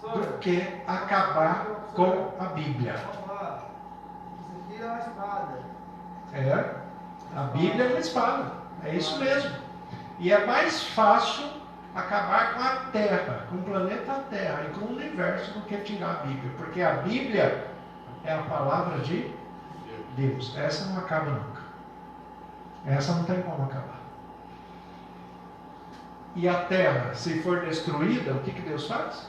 do que acabar com a Bíblia. Isso aqui é uma espada. É, a Bíblia é uma espada. É isso mesmo. E é mais fácil acabar com a Terra, com o planeta Terra e com o universo do que tirar a Bíblia. Porque a Bíblia é a palavra de Deus. Essa não acaba nunca. Essa não tem como acabar. E a Terra, se for destruída, o que Deus faz?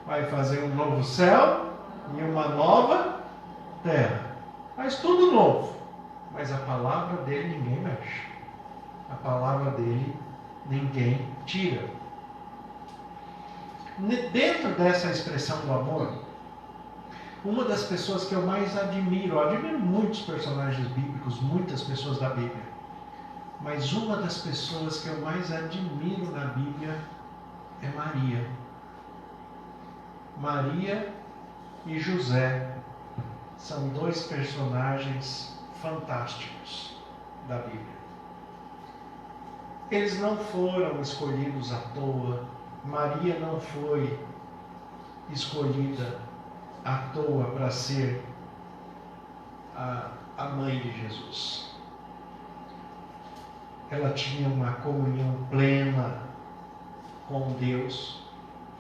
Vai fazer um novo céu e uma nova terra. Faz tudo novo. Mas a palavra dele ninguém mexe. A palavra dele ninguém tira. Dentro dessa expressão do amor, uma das pessoas que eu mais admiro, eu admiro muitos personagens bíblicos, muitas pessoas da Bíblia, mas uma das pessoas que eu mais admiro na Bíblia é Maria. Maria e José são dois personagens fantásticos da Bíblia. Eles não foram escolhidos à toa. Maria não foi escolhida à toa para ser a mãe de Jesus. Ela tinha uma comunhão plena com Deus,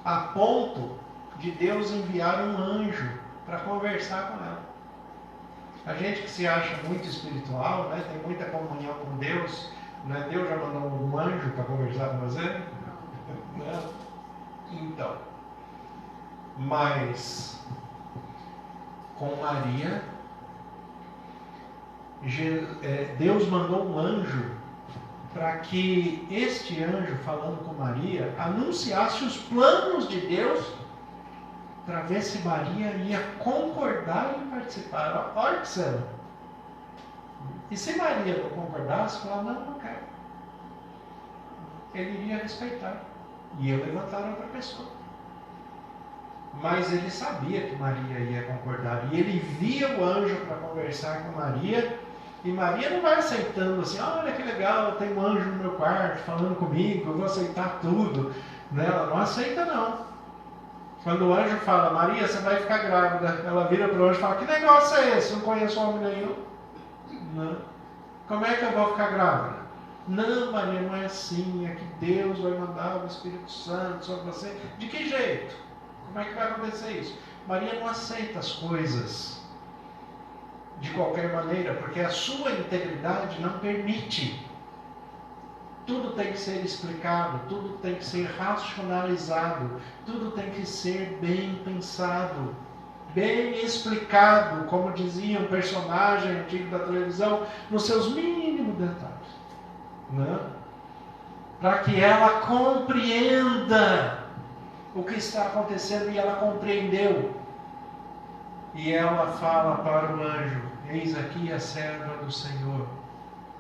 a ponto de Deus enviar um anjo para conversar com ela. A gente que se acha muito espiritual, né, tem muita comunhão com Deus, né, Deus já mandou um anjo para conversar com você? Não. Então, mas com Maria, Deus mandou um anjo para que este anjo, falando com Maria, anunciasse os planos de Deus para ver se Maria ia concordar em participar. Olha que céu! E se Maria não concordasse, falar, não quero. Ele iria respeitar. E ia levantar outra pessoa. Mas ele sabia que Maria ia concordar. E ele via o anjo para conversar com Maria. E Maria não vai aceitando assim, olha que legal, tem um anjo no meu quarto falando comigo, eu vou aceitar tudo. Ela não aceita não. Quando o anjo fala, Maria, você vai ficar grávida, ela vira para o anjo e fala, que negócio é esse? Não conheço homem nenhum. Não. Como é que eu vou ficar grávida? Não, Maria, não é assim, é que Deus vai mandar o Espírito Santo sobre você. De que jeito? Como é que vai acontecer isso? Maria não aceita as coisas de qualquer maneira, porque a sua integridade não permite. Tudo tem que ser explicado, tudo tem que ser racionalizado, tudo tem que ser bem pensado, bem explicado, como dizia um personagem antigo da televisão, nos seus mínimos detalhes. Né? Para que ela compreenda o que está acontecendo, e ela compreendeu. E ela fala para o anjo, eis aqui a serva do Senhor,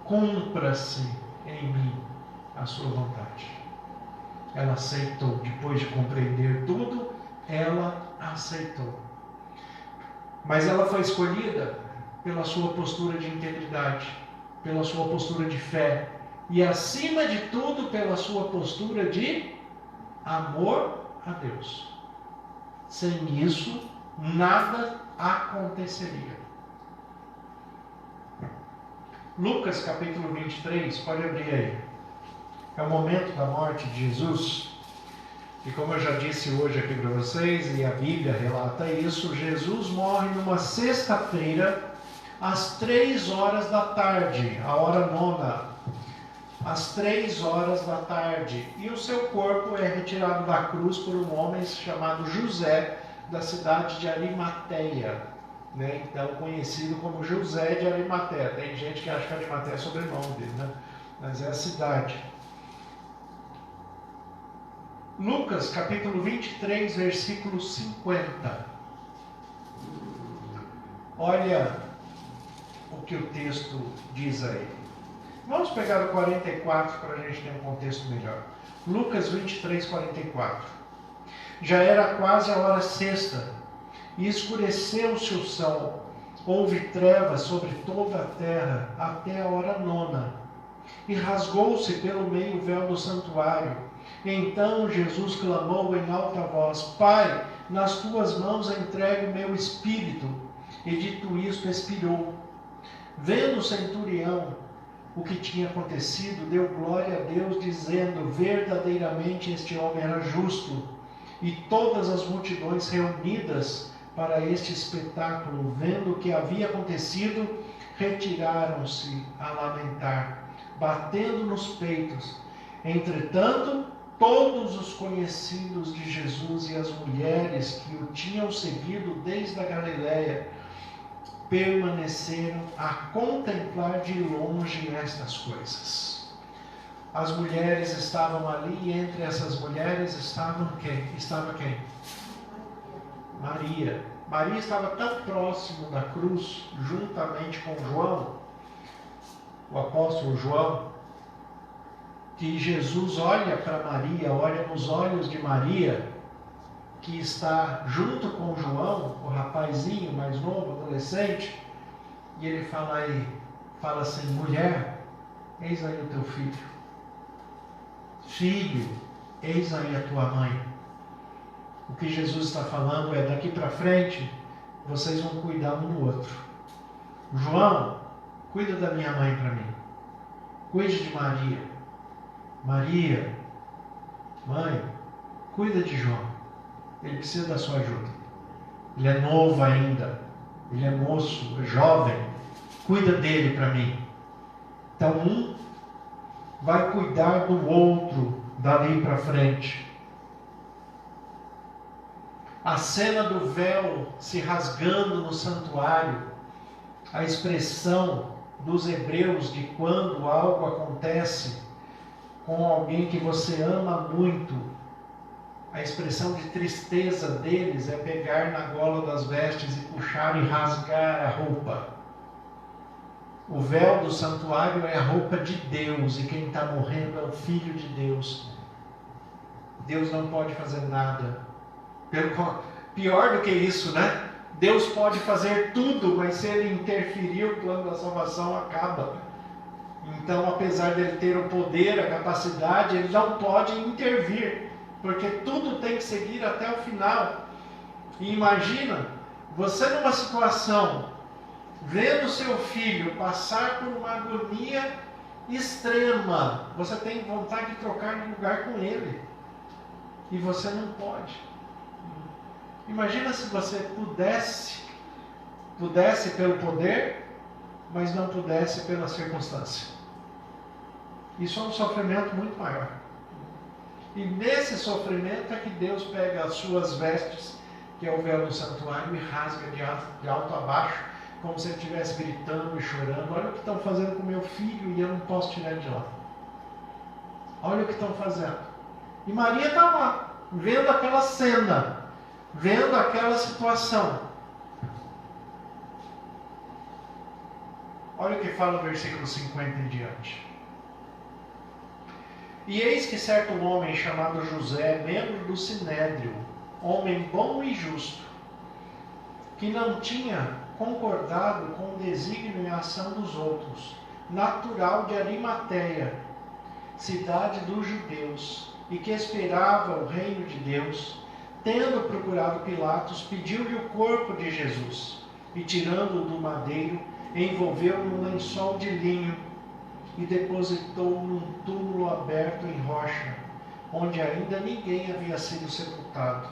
cumpra-se em mim a sua vontade. Ela aceitou, depois de compreender tudo, ela aceitou. Mas ela foi escolhida pela sua postura de integridade, pela sua postura de fé, e acima de tudo, pela sua postura de amor a Deus. Sem isso, nada aconteceria. Lucas capítulo 23, pode abrir aí. É o momento da morte de Jesus. E como eu já disse hoje aqui para vocês, e a Bíblia relata isso, Jesus morre numa sexta-feira, às 3 horas da tarde, a hora nona. Às 3 horas da tarde. E o seu corpo é retirado da cruz por um homem chamado José, da cidade de Arimateia, né? Então conhecido como José de Arimateia. Tem gente que acha que Arimateia é sobrenome dele, né? Mas é a cidade. Lucas capítulo 23, versículo 50. Olha o que o texto diz aí. Vamos pegar o 44 para a gente ter um contexto melhor. Lucas 23, 44. Já era quase a hora sexta, e escureceu-se o sol. Houve trevas sobre toda a terra, até a hora nona. E rasgou-se pelo meio o véu do santuário. Então Jesus clamou em alta voz, Pai, nas tuas mãos entrego o meu espírito. E dito isto, expirou. Vendo o centurião o que tinha acontecido, deu glória a Deus, dizendo, verdadeiramente este homem era justo. E todas as multidões reunidas para este espetáculo, vendo o que havia acontecido, retiraram-se a lamentar, batendo nos peitos. Entretanto, todos os conhecidos de Jesus e as mulheres que o tinham seguido desde a Galiléia permaneceram a contemplar de longe estas coisas. As mulheres estavam ali, e entre essas mulheres estava quem? Maria. Maria estava tão próximo da cruz, juntamente com João, o apóstolo João, que Jesus olha para Maria, olha nos olhos de Maria, que está junto com João, o rapazinho mais novo, adolescente, e ele fala assim: mulher, eis aí o teu filho. Filho, eis aí a tua mãe. O que Jesus está falando é: daqui para frente, vocês vão cuidar um do outro. João, cuida da minha mãe para mim. Cuide de Maria. Maria, mãe, cuida de João. Ele precisa da sua ajuda. Ele é novo ainda. Ele é moço, é jovem. Cuida dele para mim. Então um vai cuidar do outro dali para frente. A cena do véu se rasgando no santuário, a expressão dos hebreus de quando algo acontece com alguém que você ama muito, a expressão de tristeza deles é pegar na gola das vestes e puxar e rasgar a roupa. O véu do santuário é a roupa de Deus, e quem está morrendo é o Filho de Deus. Deus não pode fazer nada. Pior do que isso, né? Deus pode fazer tudo, mas se ele interferir, o plano da salvação acaba. Então, apesar de ele ter o poder, a capacidade, ele não pode intervir, porque tudo tem que seguir até o final. E imagina, você numa situação, vendo seu filho passar por uma agonia extrema, você tem vontade de trocar de lugar com ele, e você não pode. Imagina se você pudesse pelo poder, mas não pudesse pela circunstância. Isso é um sofrimento muito maior. E nesse sofrimento é que Deus pega as suas vestes, que é o véu do santuário, e rasga de alto a baixo, como se ele estivesse gritando e chorando: olha o que estão fazendo com meu filho e eu não posso tirar de lá. Olha o que estão fazendo. E Maria está lá, vendo aquela cena, vendo aquela situação. Olha o que fala o versículo 50 em diante. E eis que certo homem chamado José, membro do Sinédrio, homem bom e justo, que não tinha concordado com o desígnio e a ação dos outros, natural de Arimateia, cidade dos judeus, e que esperava o reino de Deus, tendo procurado Pilatos, pediu-lhe o corpo de Jesus, e tirando-o do madeiro, envolveu-o num lençol de linho, e depositou-o num túmulo aberto em rocha, onde ainda ninguém havia sido sepultado.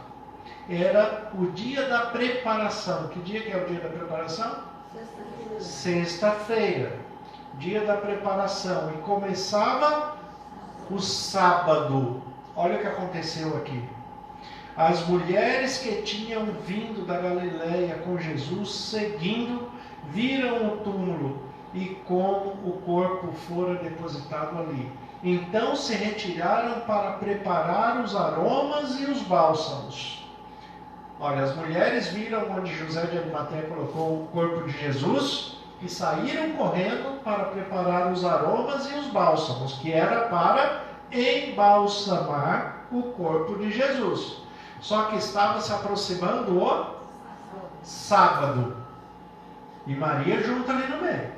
Era o dia da preparação. Que dia que é o dia da preparação? Sexta-feira. Sexta-feira. Dia da preparação. E começava o sábado. Olha o que aconteceu aqui. As mulheres que tinham vindo da Galileia com Jesus, seguindo, viram o túmulo e como o corpo fora depositado ali. Então se retiraram para preparar os aromas e os bálsamos. Olha, as mulheres viram onde José de Arimateia colocou o corpo de Jesus e saíram correndo para preparar os aromas e os bálsamos, que era para embalsamar o corpo de Jesus. Só que estava se aproximando o sábado. E Maria junto ali no meio.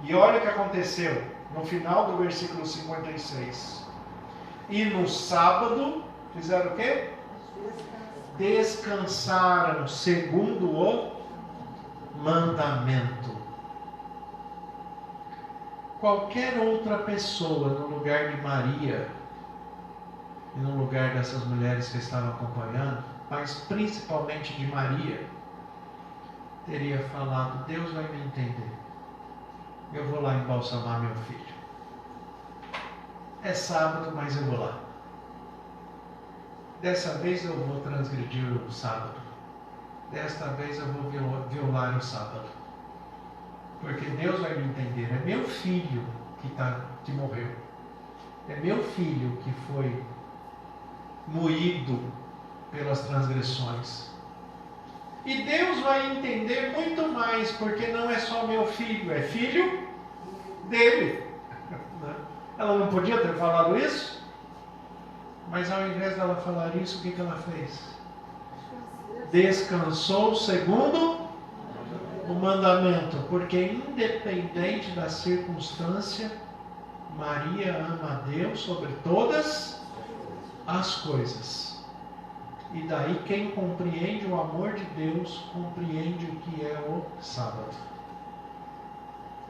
E olha o que aconteceu no final do versículo 56. E no sábado, fizeram o quê? Descansaram segundo o mandamento. Qualquer outra pessoa no lugar de Maria, e no lugar dessas mulheres que estavam acompanhando, mas principalmente de Maria, teria falado: Deus vai me entender. Eu vou lá embalsamar meu filho. É sábado, mas eu vou lá. Dessa vez eu vou transgredir o sábado. Desta vez eu vou violar o sábado. Porque Deus vai me entender. É meu filho que morreu. É meu filho que foi moído pelas transgressões. E Deus vai entender muito mais, porque não é só meu filho, é filho dele. Ela não podia ter falado isso? Mas ao invés dela falar isso, o que ela fez? Descansou segundo o mandamento, porque independente da circunstância, Maria ama a Deus sobre todas as coisas. E daí quem compreende o amor de Deus, compreende o que é o sábado.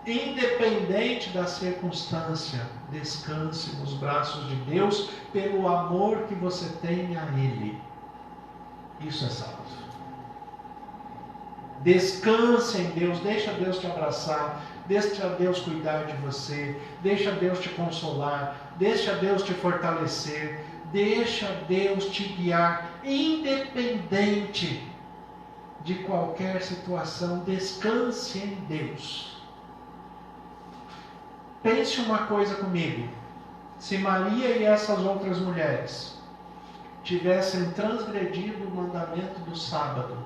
Independente da circunstância, descanse nos braços de Deus pelo amor que você tem a Ele. Isso é sábado. Descanse em Deus, deixa Deus te abraçar, deixa Deus cuidar de você, deixa Deus te consolar, deixa Deus te fortalecer, deixa Deus te guiar, independente de qualquer situação, descanse em Deus. Pense uma coisa comigo, se Maria e essas outras mulheres tivessem transgredido o mandamento do sábado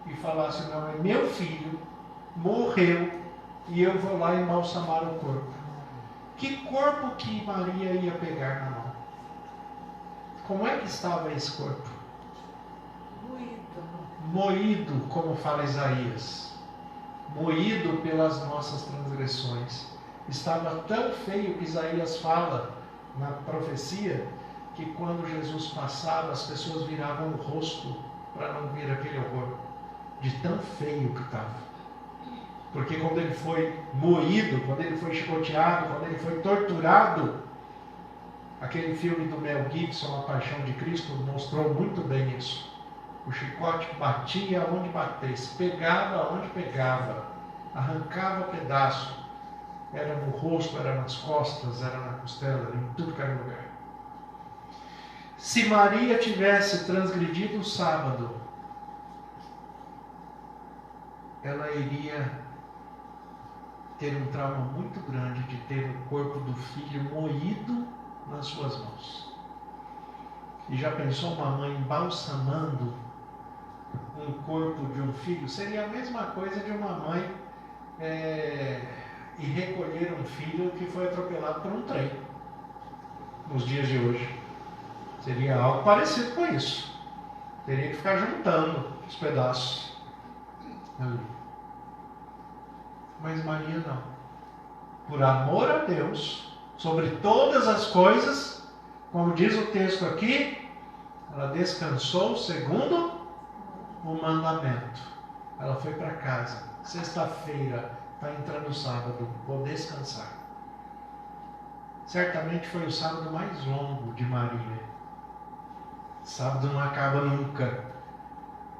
e falassem, não, é meu filho, morreu e eu vou lá embalsamar o corpo. Que corpo que Maria ia pegar na mão? Como é que estava esse corpo? Moído, como fala Isaías. Moído pelas nossas transgressões. Estava tão feio que Isaías fala na profecia que quando Jesus passava, as pessoas viravam o rosto para não ver aquele horror. De tão feio que estava. Porque quando ele foi moído, quando ele foi chicoteado, quando ele foi torturado, aquele filme do Mel Gibson, A Paixão de Cristo, mostrou muito bem isso. O chicote batia onde batesse, pegava onde pegava, arrancava pedaço. Era no rosto, era nas costas, era na costela, em tudo que era lugar. Se Maria tivesse transgredido o sábado, ela iria ter um trauma muito grande de ter o corpo do filho moído nas suas mãos. E já pensou uma mãe embalsamando um corpo de um filho? Seria a mesma coisa de uma mãe e recolher um filho que foi atropelado por um trem nos dias de hoje. Seria algo parecido com isso. Teria que ficar juntando os pedaços ali. Mas Maria não. Por amor a Deus, sobre todas as coisas, como diz o texto aqui, ela descansou segundo o mandamento. Ela foi para casa. Sexta-feira, está entrando o sábado, vou descansar. Certamente foi o sábado mais longo de Maria. Sábado não acaba nunca.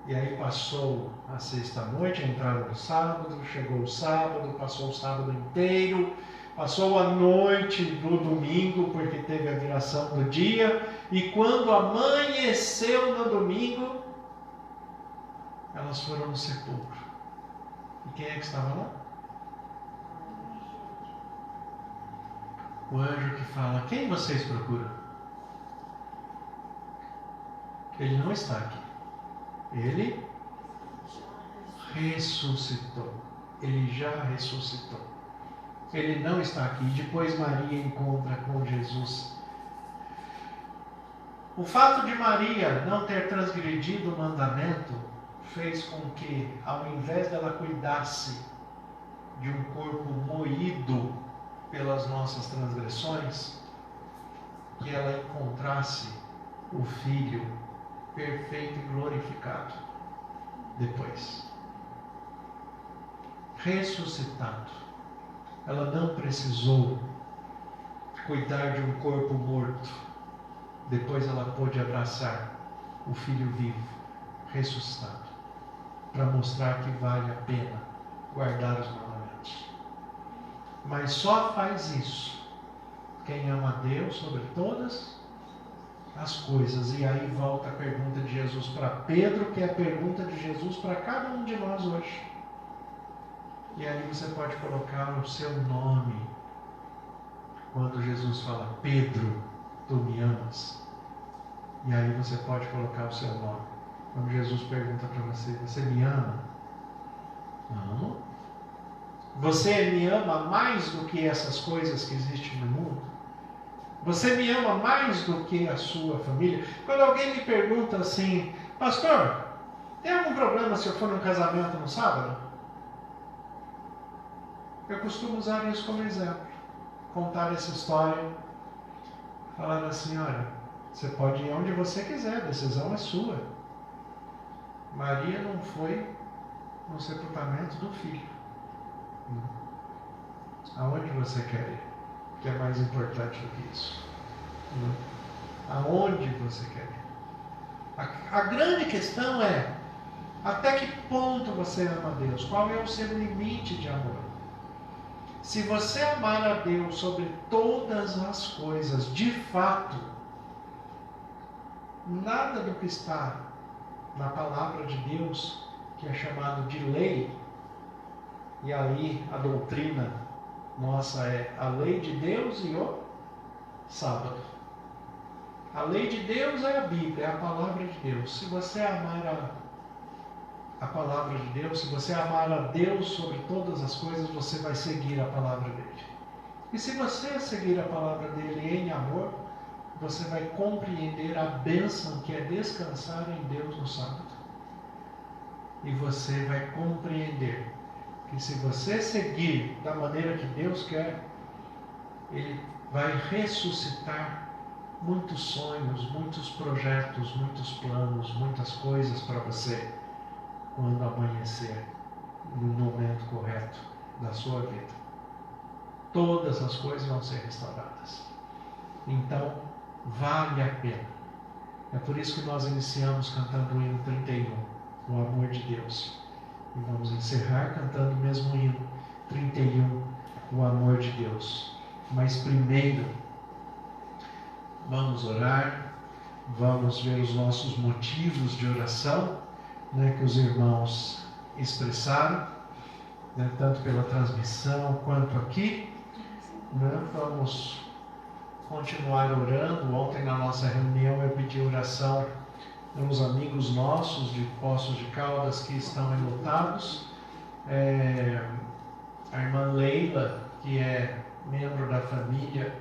E aí passou a sexta-noite, entraram no sábado, chegou o sábado, passou o sábado inteiro, passou a noite do domingo, porque teve a viração do dia, e quando amanheceu no domingo, elas foram no sepulcro. E quem é que estava lá? O anjo que fala, quem vocês procuram? Ele não está aqui. Ele ressuscitou. Ele já ressuscitou. Ele não está aqui. Depois Maria encontra com Jesus. O fato de Maria não ter transgredido o mandamento fez com que, ao invés dela cuidasse de um corpo moído pelas nossas transgressões, que ela encontrasse o Filho perfeito e glorificado depois. Ressuscitado. Ela não precisou cuidar de um corpo morto. Depois ela pôde abraçar o Filho vivo, ressuscitado, para mostrar que vale a pena guardar os mandamentos. Mas só faz isso quem ama a Deus sobre todas as coisas. E aí volta a pergunta de Jesus para Pedro, que é a pergunta de Jesus para cada um de nós hoje. E aí você pode colocar o seu nome. Quando Jesus fala, Pedro, tu me amas? E aí você pode colocar o seu nome. Quando Jesus pergunta para você, você me ama? Amo. Você me ama mais do que essas coisas que existem no mundo? Você me ama mais do que a sua família? Quando alguém me pergunta assim, pastor, tem algum problema se eu for num casamento no sábado? Eu costumo usar isso como exemplo. Contar essa história, falando assim, olha, você pode ir onde você quiser, a decisão é sua. Maria não foi no sepultamento do filho. Aonde você quer ir? Que é mais importante do que isso. Aonde você quer ir? A grande questão é, até que ponto você ama a Deus? Qual é o seu limite de amor? Se você amar a Deus sobre todas as coisas, de fato, nada do que está na palavra de Deus, que é chamado de lei, e ali a doutrina nossa é a lei de Deus e o sábado. A lei de Deus é a Bíblia, é a palavra de Deus. Se você amar a palavra de Deus, se você amar a Deus sobre todas as coisas, você vai seguir a palavra dele. E se você seguir a palavra dele em amor, você vai compreender a bênção que é descansar em Deus no sábado. E você vai compreender que se você seguir da maneira que Deus quer, Ele vai ressuscitar muitos sonhos, muitos projetos, muitos planos, muitas coisas para você quando amanhecer no momento correto da sua vida. Todas as coisas vão ser restauradas. Então, vale a pena. É por isso que nós iniciamos cantando o hino 31, o amor de Deus. E vamos encerrar cantando o mesmo hino 31, o amor de Deus. Mas primeiro, vamos orar, vamos ver os nossos motivos de oração, que os irmãos expressaram, tanto pela transmissão quanto aqui. Vamos continuar orando. Ontem na nossa reunião eu pedi oração uns amigos nossos de Poços de Caldas que estão enlutados. A irmã Leila, que é membro da família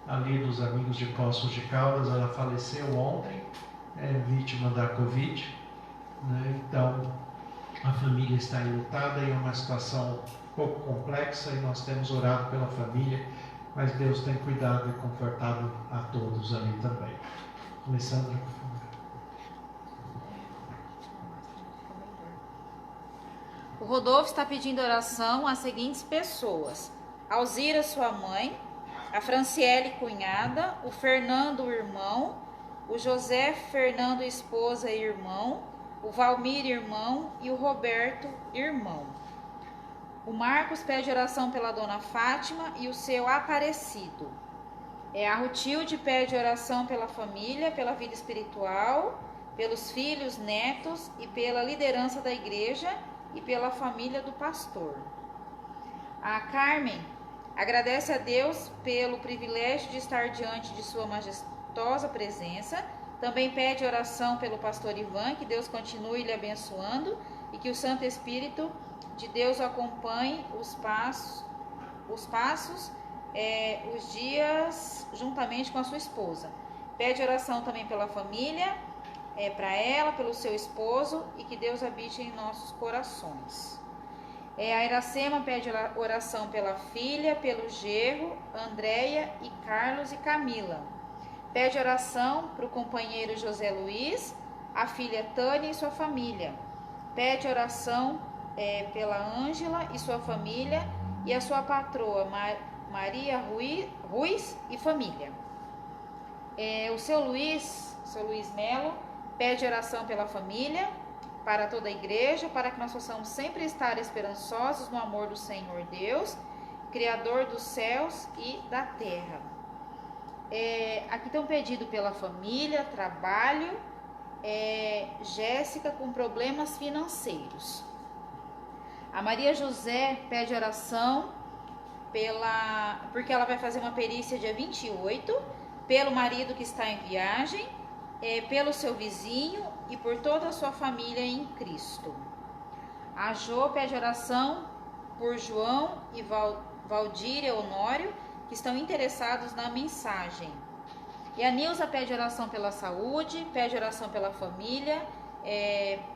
ali dos amigos de Poços de Caldas, ela faleceu ontem, vítima da Covid. Então, a família está enlutada e é uma situação um pouco complexa e nós temos orado pela família, mas Deus tem cuidado e confortado a todos ali também. Alessandra, por favor. O Rodolfo está pedindo oração às seguintes pessoas: Alzira, sua mãe, a Franciele, cunhada, o Fernando, irmão, o José Fernando, esposa e irmão, o Valmir, irmão, e o Roberto, irmão. O Marcos pede oração pela dona Fátima e o seu Aparecido. A Rutilde pede oração pela família, pela vida espiritual, pelos filhos, netos e pela liderança da igreja e pela família do pastor. A Carmen agradece a Deus pelo privilégio de estar diante de sua majestosa presença. Também pede oração pelo pastor Ivan, que Deus continue lhe abençoando e que o Santo Espírito de Deus acompanhe os dias juntamente com a sua esposa. Pede oração também pela família, para ela, pelo seu esposo, e que Deus habite em nossos corações. A Iracema pede oração pela filha, pelo genro, Andréia e Carlos e Camila. Pede oração para o companheiro José Luiz, a filha Tânia e sua família. Pede oração pela Ângela e sua família e a sua patroa Maria Ruiz e família. O seu Luiz Melo pede oração pela família, para toda a igreja, para que nós possamos sempre estar esperançosos no amor do Senhor Deus, Criador dos céus e da terra. Aqui tem um pedido pela família, trabalho, Jéssica com problemas financeiros. A Maria José pede oração porque ela vai fazer uma perícia dia 28, pelo marido que está em viagem, pelo seu vizinho e por toda a sua família em Cristo. A Jo pede oração por João e Valdir e Honório, que estão interessados na mensagem. E a Nilza pede oração pela saúde, pede oração pela família,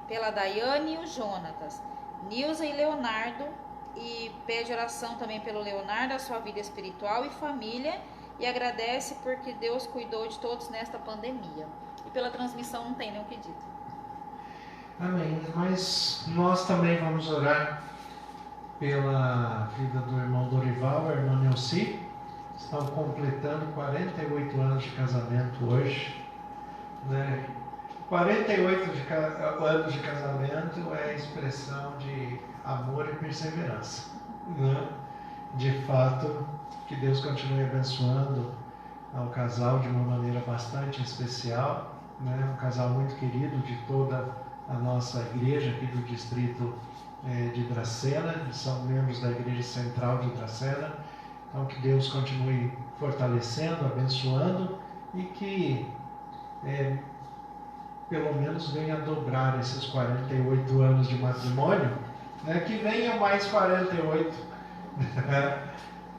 pela Daiane e o Jonatas. Nilza e Leonardo, e pede oração também pelo Leonardo, a sua vida espiritual e família, e agradece porque Deus cuidou de todos nesta pandemia. E pela transmissão não tem nenhum pedido. Amém. Mas nós também vamos orar pela vida do irmão Dorival, a irmã Nelci. Estão completando 48 anos de casamento hoje, né? 48 anos de casamento é expressão de amor e perseverança, né? De fato, que Deus continue abençoando ao casal de uma maneira bastante especial, né? Um casal muito querido de toda a nossa igreja aqui do distrito de Dracena, são membros da igreja central de Dracena. Então, que Deus continue fortalecendo, abençoando e que pelo menos venha a dobrar esses 48 anos de matrimônio, né? Que venham mais 48,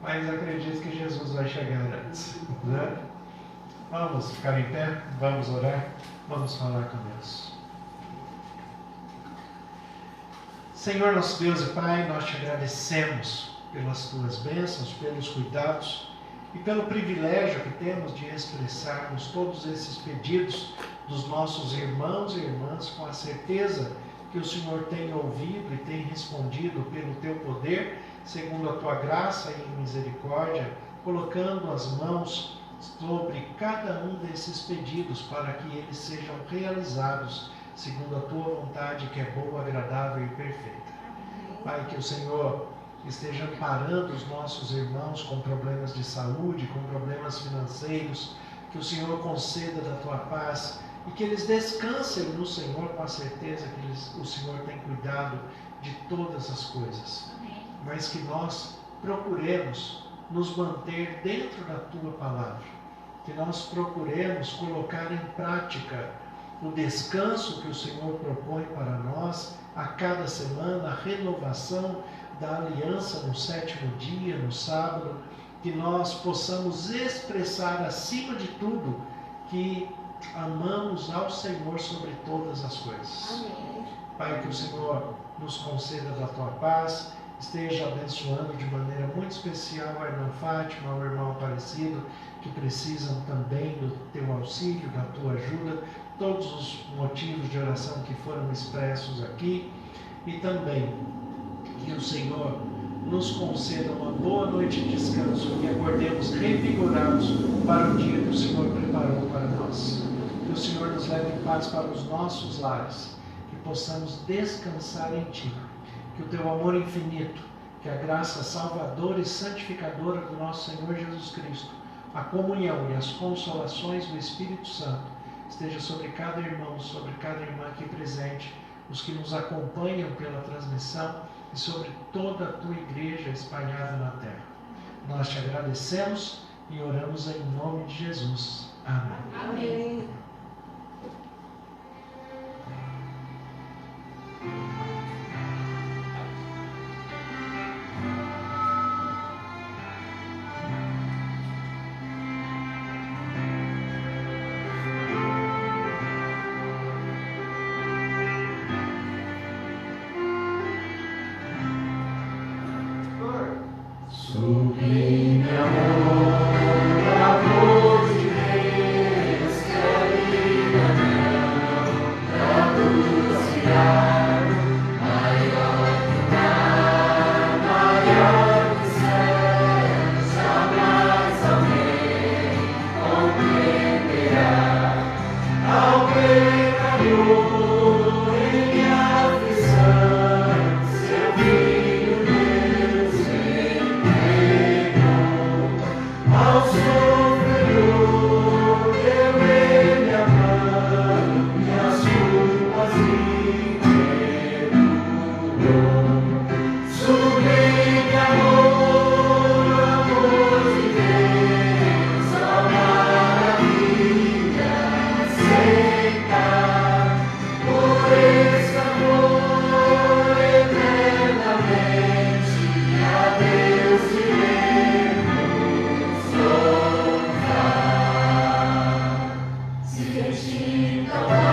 mas acredito que Jesus vai chegar antes, né? Vamos ficar em pé, vamos orar, vamos falar com Deus. Senhor nosso Deus e Pai, nós te agradecemos pelas tuas bênçãos, pelos cuidados e pelo privilégio que temos de expressarmos todos esses pedidos dos nossos irmãos e irmãs com a certeza que o Senhor tem ouvido e tem respondido pelo teu poder, segundo a tua graça e misericórdia, colocando as mãos sobre cada um desses pedidos para que eles sejam realizados segundo a tua vontade, que é boa, agradável e perfeita. Pai, que o Senhor esteja amparando os nossos irmãos com problemas de saúde, com problemas financeiros, que o Senhor conceda da tua paz e que eles descansem no Senhor com a certeza que o Senhor tem cuidado de todas as coisas. Mas que nós procuremos nos manter dentro da tua palavra, que nós procuremos colocar em prática o descanso que o Senhor propõe para nós a cada semana, a renovação da aliança no 7º dia, no sábado, que nós possamos expressar acima de tudo que amamos ao Senhor sobre todas as coisas. Amém. Pai, que o Senhor nos conceda da tua paz, esteja abençoando de maneira muito especial a irmã Fátima, ao irmão Aparecido, que precisam também do teu auxílio, da tua ajuda, todos os motivos de oração que foram expressos aqui, e também que o Senhor nos conceda uma boa noite de descanso e acordemos revigorados para o dia que o Senhor preparou para nós. Que o Senhor nos leve em paz para os nossos lares, que possamos descansar em Ti, que o Teu amor infinito, que a graça salvadora e santificadora do nosso Senhor Jesus Cristo, a comunhão e as consolações do Espírito Santo esteja sobre cada irmão, sobre cada irmã aqui presente, os que nos acompanham pela transmissão e sobre toda a Tua igreja espalhada na terra. Nós Te agradecemos e oramos em nome de Jesus. Amém. Amém. Sublime amor, amor de Deus, Então